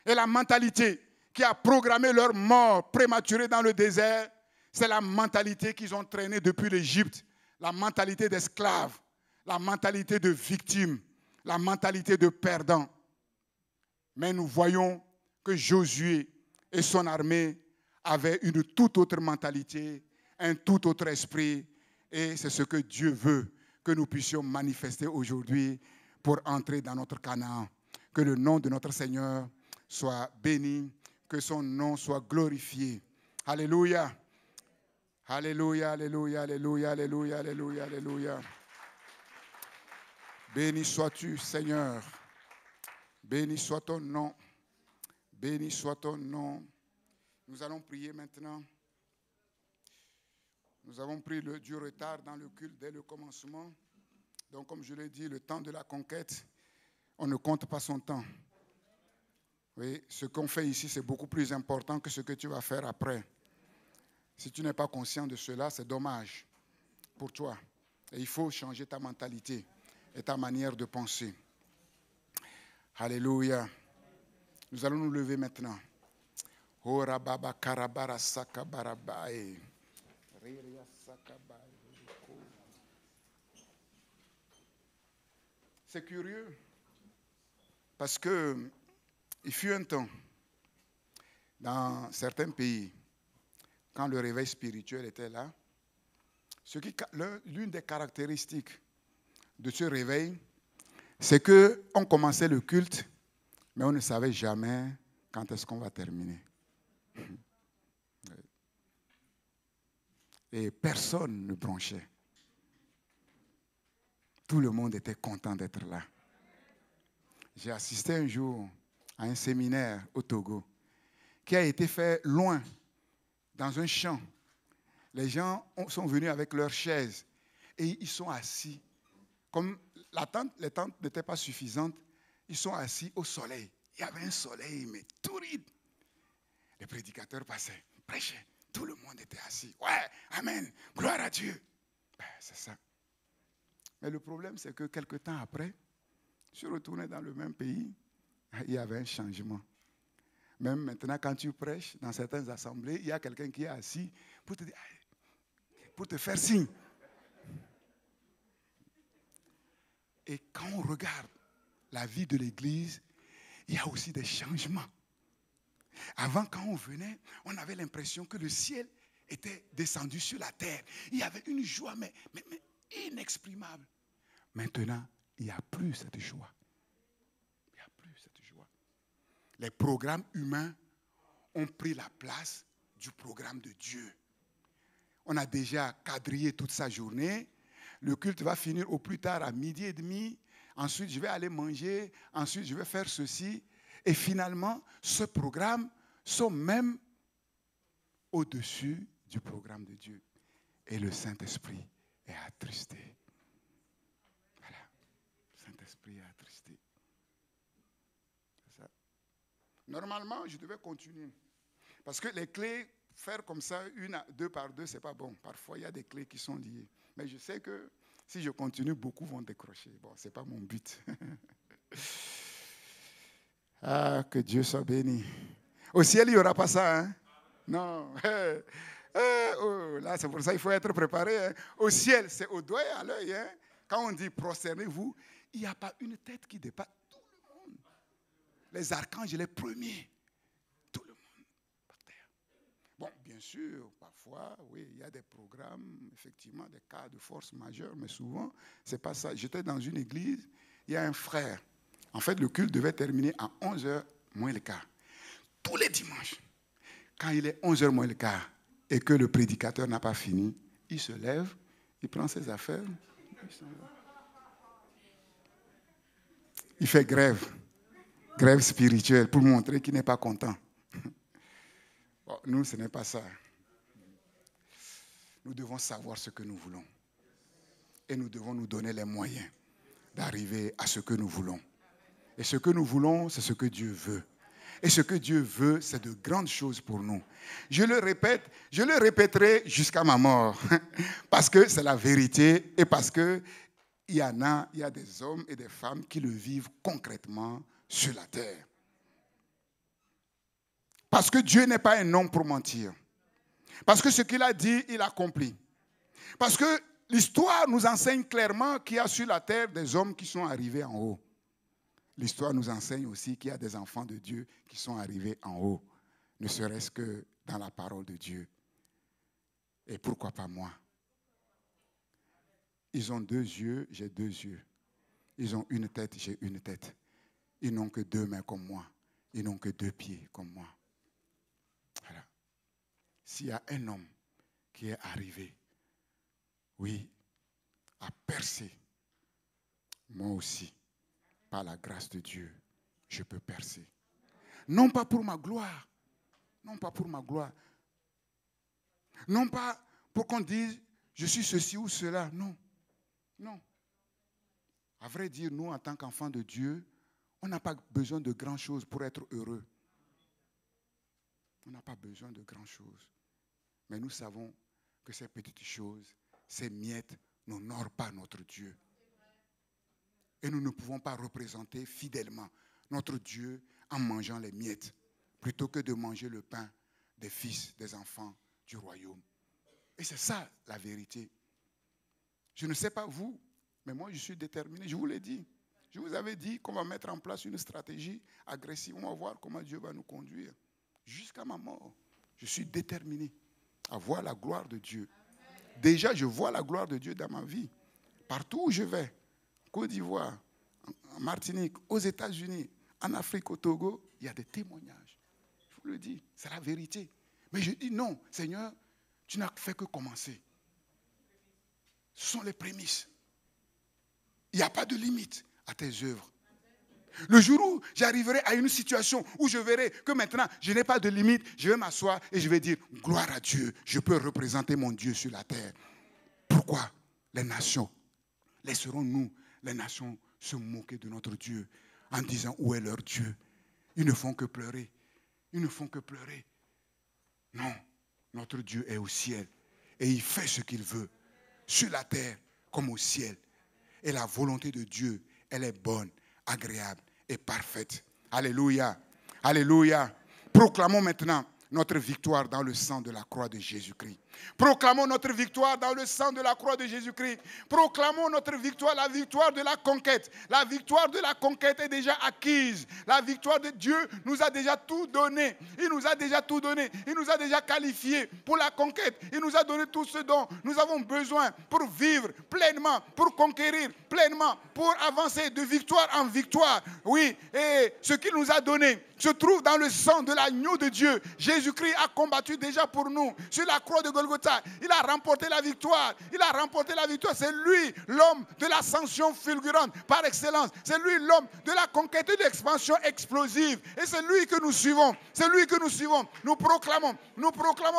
Et la mentalité qui a programmé leur mort prématurée dans le désert, c'est la mentalité qu'ils ont traînée depuis l'Égypte, la mentalité d'esclaves, la mentalité de victime, la mentalité de perdant. Mais nous voyons que Josué et son armée avaient une toute autre mentalité, un tout autre esprit, et c'est ce que Dieu veut que nous puissions manifester aujourd'hui pour entrer dans notre Canaan. Que le nom de notre Seigneur soit béni, que son nom soit glorifié. Alléluia. Alléluia, alléluia, alléluia, alléluia, alléluia, alléluia. Béni sois-tu, Seigneur. Béni soit ton nom. Béni soit ton nom. Nous allons prier maintenant. Nous avons pris du retard dans le culte dès le commencement. Donc, comme je l'ai dit, le temps de la conquête, on ne compte pas son temps. Oui, ce qu'on fait ici, c'est beaucoup plus important que ce que tu vas faire après. Si tu n'es pas conscient de cela, c'est dommage pour toi. Et il faut changer ta mentalité et ta manière de penser. Alléluia. Nous allons nous lever maintenant. Ora baba karabara sakabarabae. C'est curieux parce que il fut un temps dans certains pays, quand le réveil spirituel était là, l'une des caractéristiques de ce réveil, c'est qu'on commençait le culte, mais on ne savait jamais quand est-ce qu'on va terminer. Et personne ne bronchait. Tout le monde était content d'être là. J'ai assisté un jour à un séminaire au Togo qui a été fait loin, dans un champ. Les gens sont venus avec leurs chaises et ils sont assis. Comme les tentes n'étaient pas suffisantes, ils sont assis au soleil. Il y avait un soleil, mais torride. Les prédicateurs passaient, prêchaient. Tout le monde était assis. Ouais, amen, gloire à Dieu. Ben, c'est ça. Mais le problème, c'est que quelque temps après, je suis retourné dans le même pays, il y avait un changement. Même maintenant, quand tu prêches dans certaines assemblées, il y a quelqu'un qui est assis pour te dire, pour te faire signe. Et quand on regarde la vie de l'Église, il y a aussi des changements. Avant, quand on venait, on avait l'impression que le ciel était descendu sur la terre. Il y avait une joie, mais inexprimable. Maintenant, il n'y a plus cette joie. Il n'y a plus cette joie. Les programmes humains ont pris la place du programme de Dieu. On a déjà quadrillé toute sa journée. Le culte va finir au plus tard à 12h30. Ensuite, je vais aller manger. Ensuite, je vais faire ceci. Et finalement, ce programme sont même au-dessus du programme de Dieu. Et le Saint-Esprit est attristé. Voilà. Le Saint-Esprit est attristé. C'est ça. Normalement, je devais continuer. Parce que les clés, faire comme ça, deux par deux, ce n'est pas bon. Parfois, il y a des clés qui sont liées. Mais je sais que si je continue, beaucoup vont décrocher. Bon, ce n'est pas mon but. Ah, que Dieu soit béni. Au ciel, il n'y aura pas ça, hein? Non. Oh, là, c'est pour ça qu'il faut être préparé. Hein? Au ciel, c'est au doigt et à l'œil. Hein? Quand on dit prosternez-vous, il n'y a pas une tête qui dépasse tout le monde. Les archanges, les premiers. Tout le monde par terre. Bon, bien sûr, parfois, oui, il y a des programmes, effectivement, des cas de force majeure, mais souvent, ce n'est pas ça. J'étais dans une église, il y a un frère. En fait, le culte devait terminer à 11h moins le quart. Tous les dimanches, quand il est 11h moins le quart et que le prédicateur n'a pas fini, il se lève, il prend ses affaires, il fait grève spirituelle pour montrer qu'il n'est pas content. Bon, nous, ce n'est pas ça. Nous devons savoir ce que nous voulons. Et nous devons nous donner les moyens d'arriver à ce que nous voulons. Et ce que nous voulons, c'est ce que Dieu veut. Et ce que Dieu veut, c'est de grandes choses pour nous. Je le répète, je le répéterai jusqu'à ma mort. Parce que c'est la vérité et parce qu'il y a des hommes et des femmes qui le vivent concrètement sur la terre. Parce que Dieu n'est pas un homme pour mentir. Parce que ce qu'il a dit, il accomplit. Parce que l'histoire nous enseigne clairement qu'il y a sur la terre des hommes qui sont arrivés en haut. L'histoire nous enseigne aussi qu'il y a des enfants de Dieu qui sont arrivés en haut, ne serait-ce que dans la parole de Dieu. Et pourquoi pas moi? Ils ont 2 yeux, j'ai 2 yeux. Ils ont une tête, j'ai une tête. Ils n'ont que 2 mains comme moi. Ils n'ont que 2 pieds comme moi. Voilà. S'il y a un homme qui est arrivé, oui, à percer, moi aussi, par la grâce de Dieu, je peux percer. Non pas pour ma gloire. Non pas pour ma gloire. Non pas pour qu'on dise, je suis ceci ou cela. Non. Non. À vrai dire, nous, en tant qu'enfants de Dieu, on n'a pas besoin de grand chose pour être heureux. On n'a pas besoin de grand chose. Mais nous savons que ces petites choses, ces miettes, n'honorent pas notre Dieu. Et nous ne pouvons pas représenter fidèlement notre Dieu en mangeant les miettes, plutôt que de manger le pain des fils, des enfants du royaume. Et c'est ça la vérité. Je ne sais pas vous, mais moi je suis déterminé, je vous l'ai dit. Je vous avais dit qu'on va mettre en place une stratégie agressive. On va voir comment Dieu va nous conduire. Jusqu'à ma mort, je suis déterminé à voir la gloire de Dieu. Déjà, je vois la gloire de Dieu dans ma vie. Partout où je vais, Côte d'Ivoire, en Martinique, aux États-Unis, en Afrique, au Togo, il y a des témoignages. Je vous le dis, c'est la vérité. Mais je dis non, Seigneur, tu n'as fait que commencer. Ce sont les prémices. Il n'y a pas de limite à tes œuvres. Le jour où j'arriverai à une situation où je verrai que maintenant, je n'ai pas de limite, je vais m'asseoir et je vais dire, gloire à Dieu, je peux représenter mon Dieu sur la terre. Pourquoi les nations, laisserons-nous les nations se moquer de notre Dieu en disant, où est leur Dieu? Ils ne font que pleurer. Ils ne font que pleurer. Non, notre Dieu est au ciel et il fait ce qu'il veut, sur la terre comme au ciel. Et la volonté de Dieu, elle est bonne, agréable et parfaite. Alléluia. Alléluia. Proclamons maintenant notre victoire dans le sang de la croix de Jésus-Christ. Proclamons notre victoire dans le sang de la croix de Jésus-Christ. Proclamons notre victoire, la victoire de la conquête. La victoire de la conquête est déjà acquise. La victoire de Dieu nous a déjà tout donné. Il nous a déjà tout donné. Il nous a déjà qualifiés pour la conquête. Il nous a donné tout ce dont nous avons besoin pour vivre pleinement, pour conquérir pleinement, pour avancer de victoire en victoire. Oui, et ce qu'il nous a donné se trouve dans le sang de l'agneau de Dieu. Jésus-Christ a combattu déjà pour nous sur la croix de Golgotha. Il a remporté la victoire. Il a remporté la victoire. C'est lui, l'homme de l'ascension fulgurante par excellence. C'est lui, l'homme de la conquête et de l'expansion explosive. Et c'est lui que nous suivons. C'est lui que nous suivons. Nous proclamons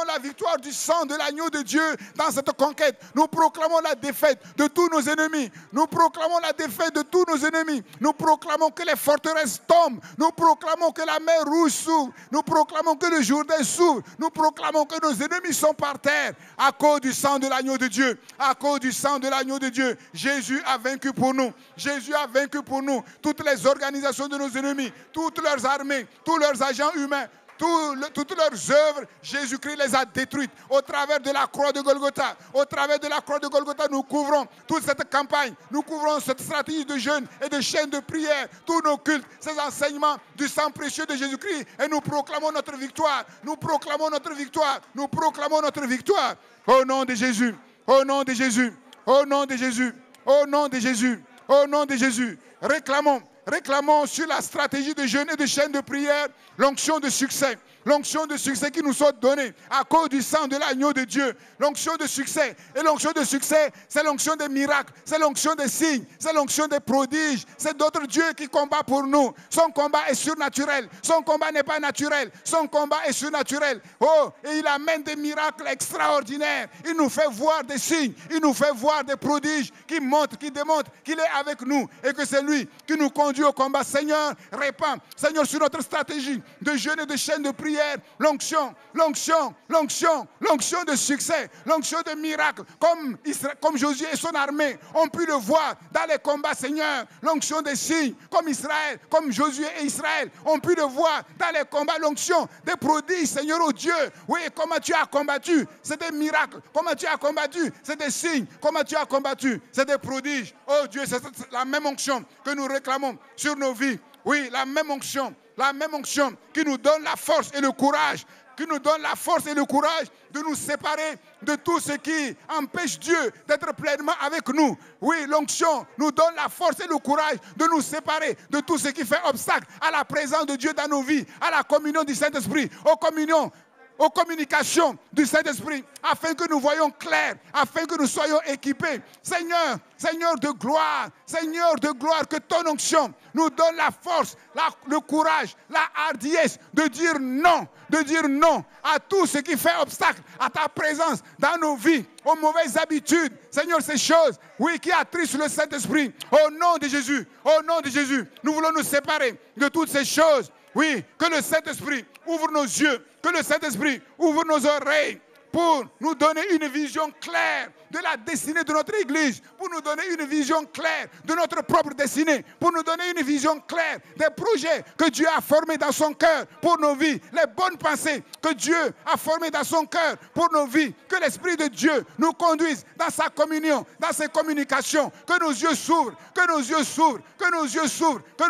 la victoire du sang de l'agneau de Dieu dans cette conquête. Nous proclamons la défaite de tous nos ennemis. Nous proclamons la défaite de tous nos ennemis. Nous proclamons que les forteresses tombent. Nous proclamons que la mer rouge s'ouvre. Nous proclamons que le Jourdain s'ouvre. Nous proclamons que nos ennemis sont par terre à cause du sang de l'agneau de Dieu. À cause du sang de l'agneau de Dieu. Jésus a vaincu pour nous. Jésus a vaincu pour nous toutes les organisations de nos ennemis, toutes leurs armées, tous leurs agents humains. Toutes leurs œuvres, Jésus-Christ les a détruites au travers de la croix de Golgotha. Au travers de la croix de Golgotha, nous couvrons toute cette campagne. Nous couvrons cette stratégie de jeûne et de chaîne de prière. Tous nos cultes, ces enseignements du sang précieux de Jésus-Christ. Et nous proclamons notre victoire. Nous proclamons notre victoire. Nous proclamons notre victoire. Au nom de Jésus. Au nom de Jésus. Au nom de Jésus. Au nom de Jésus. Au nom de Jésus. Réclamons sur la stratégie de jeûne et de chaîne de prière l'onction de succès. L'onction de succès qui nous soit donnée à cause du sang de l'agneau de Dieu. L'onction de succès. Et l'onction de succès, c'est l'onction des miracles, c'est l'onction des signes, c'est l'onction des prodiges. C'est d'autres dieux qui combattent pour nous. Son combat est surnaturel. Son combat n'est pas naturel. Son combat est surnaturel. Oh, et il amène des miracles extraordinaires. Il nous fait voir des signes. Il nous fait voir des prodiges qui montrent, qui démontrent qu'il est avec nous et que c'est lui qui nous conduit au combat. Seigneur, répands, Seigneur, sur notre stratégie de jeûne et de chaîne de prière, l'onction de succès, l'onction de miracle, comme Josué et son armée ont pu le voir dans les combats, Seigneur. L'onction des signes, comme Israël, comme Josué et Israël ont pu le voir dans les combats. L'onction des prodiges, Seigneur, oh Dieu. Oui, comment tu as combattu, c'est des miracles. Comment tu as combattu, c'est des signes. Comment tu as combattu, c'est des prodiges. Oh Dieu, c'est la même onction que nous réclamons sur nos vies. Oui, la même onction qui nous donne la force et le courage, de nous séparer de tout ce qui empêche Dieu d'être pleinement avec nous. Oui, l'onction nous donne la force et le courage de nous séparer de tout ce qui fait obstacle à la présence de Dieu dans nos vies, à la communion du Saint-Esprit, aux communications du Saint-Esprit, afin que nous voyions clair, afin que nous soyons équipés. Seigneur de gloire, que ton onction nous donne la force, le courage, la hardiesse de dire non à tout ce qui fait obstacle à ta présence dans nos vies, aux mauvaises habitudes. Seigneur, ces choses, oui, qui attristent le Saint-Esprit. Au nom de Jésus, nous voulons nous séparer de toutes ces choses. Oui, que le Saint-Esprit ouvre nos yeux, que le Saint-Esprit ouvre nos oreilles pour nous donner une vision claire de la destinée de notre Église, pour nous donner une vision claire de notre propre destinée, pour nous donner une vision claire des projets que Dieu a formés dans son cœur pour nos vies, les bonnes pensées que Dieu a formées dans son cœur pour nos vies, que l'Esprit de Dieu nous conduise dans sa communion, dans ses communications, que nos yeux s'ouvrent, que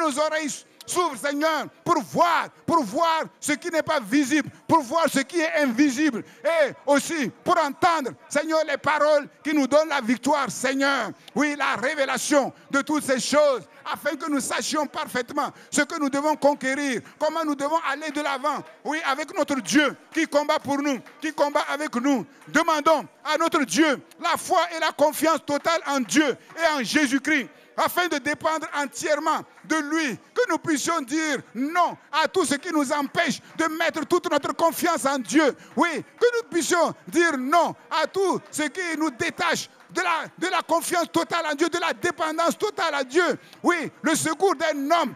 nos oreilles s'ouvre, Seigneur, pour voir ce qui n'est pas visible, pour voir ce qui est invisible. Et aussi pour entendre, Seigneur, les paroles qui nous donnent la victoire, Seigneur. Oui, la révélation de toutes ces choses, afin que nous sachions parfaitement ce que nous devons conquérir, comment nous devons aller de l'avant. Oui, avec notre Dieu qui combat pour nous, qui combat avec nous. Demandons à notre Dieu la foi et la confiance totale en Dieu et en Jésus-Christ. afin de dépendre entièrement de lui, que nous puissions dire non à tout ce qui nous empêche de mettre toute notre confiance en Dieu. Oui, que nous puissions dire non à tout ce qui nous détache de la confiance totale en Dieu, de la dépendance totale à Dieu. Oui, le secours d'un homme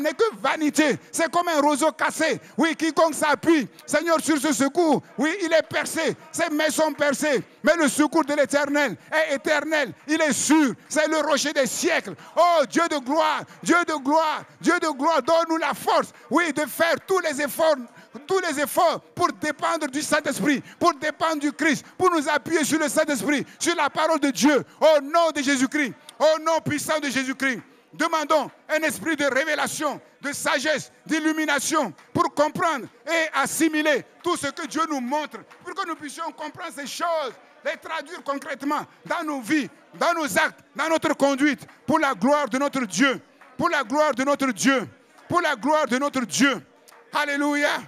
n'est que vanité. C'est comme un roseau cassé. Oui, quiconque s'appuie, Seigneur, sur ce secours, oui, il est percé. Ses mains sont percées. Mais le secours de l'Éternel est éternel. Il est sûr. C'est le rocher des siècles. Oh, Dieu de gloire, Dieu de gloire, Dieu de gloire, donne-nous la force, oui, de faire tous les efforts pour dépendre du Saint-Esprit, pour dépendre du Christ, pour nous appuyer sur le Saint-Esprit, sur la parole de Dieu, au nom de Jésus-Christ, au nom puissant de Jésus-Christ. Demandons un esprit de révélation, de sagesse, d'illumination pour comprendre et assimiler tout ce que Dieu nous montre, pour que nous puissions comprendre ces choses, les traduire concrètement dans nos vies, dans nos actes, dans notre conduite, pour la gloire de notre Dieu, pour la gloire de notre Dieu, pour la gloire de notre Dieu. Alléluia,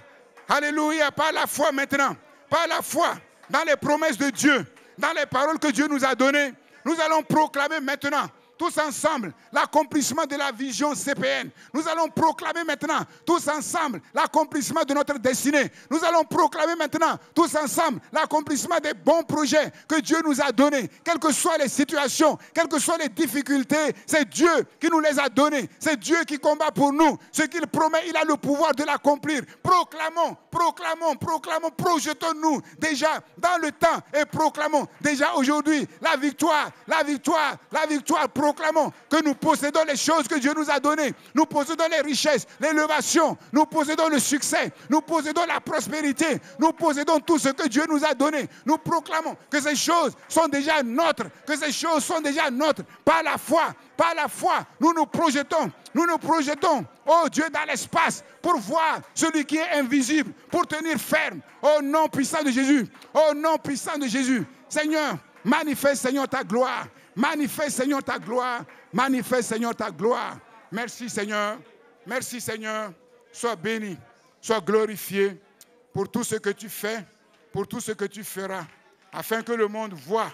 alléluia, par la foi maintenant, par la foi dans les promesses de Dieu, dans les paroles que Dieu nous a données, nous allons proclamer maintenant tous ensemble l'accomplissement de la vision CPN. Nous allons proclamer maintenant tous ensemble l'accomplissement de notre destinée. Nous allons proclamer maintenant tous ensemble l'accomplissement des bons projets que Dieu nous a donnés. Quelles que soient les situations, quelles que soient les difficultés, c'est Dieu qui nous les a donnés. C'est Dieu qui combat pour nous. Ce qu'il promet, il a le pouvoir de l'accomplir. Proclamons, proclamons, proclamons, projetons-nous déjà dans le temps et proclamons déjà aujourd'hui la victoire, la victoire, la victoire. Proclamons que nous possédons les choses que Dieu nous a données. Nous possédons les richesses, l'élévation. Nous possédons le succès. Nous possédons la prospérité. Nous possédons tout ce que Dieu nous a donné. Nous proclamons que ces choses sont déjà nôtres. Que ces choses sont déjà nôtres. Par la foi. Par la foi, nous nous projetons. Nous nous projetons, oh Dieu, dans l'espace pour voir celui qui est invisible, pour tenir ferme. Au nom puissant de Jésus. Au nom puissant de Jésus. Seigneur, manifeste, Seigneur, ta gloire. Manifeste, Seigneur, ta gloire. Manifeste, Seigneur, ta gloire. Merci, Seigneur. Merci, Seigneur. Sois béni, sois glorifié pour tout ce que tu fais, pour tout ce que tu feras, afin que le monde voie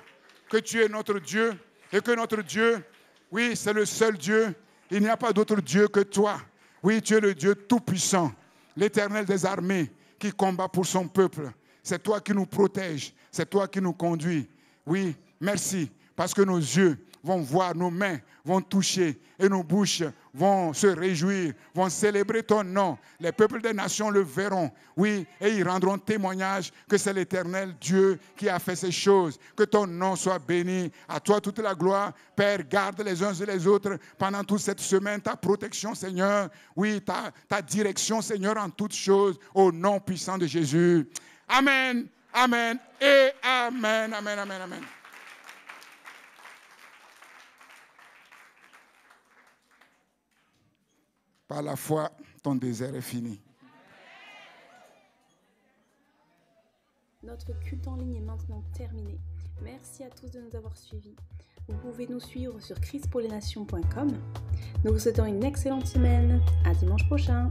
que tu es notre Dieu et que notre Dieu, oui, c'est le seul Dieu. Il n'y a pas d'autre Dieu que toi. Oui, tu es le Dieu tout-puissant, l'Éternel des armées qui combat pour son peuple. C'est toi qui nous protèges, c'est toi qui nous conduis. Oui, merci. Parce que nos yeux vont voir, nos mains vont toucher et nos bouches vont se réjouir, vont célébrer ton nom. Les peuples des nations le verront, oui, et ils rendront témoignage que c'est l'Éternel Dieu qui a fait ces choses. Que ton nom soit béni. À toi toute la gloire. Père, garde les uns et les autres pendant toute cette semaine. Ta protection, Seigneur. Oui, ta direction, Seigneur, en toutes choses. Au nom puissant de Jésus. Amen, amen et amen, amen, amen, amen. Par la foi, ton désert est fini. Notre culte en ligne est maintenant terminé. Merci à tous de nous avoir suivis. Vous pouvez nous suivre sur christpourlesnations.com. Nous vous souhaitons une excellente semaine. À dimanche prochain.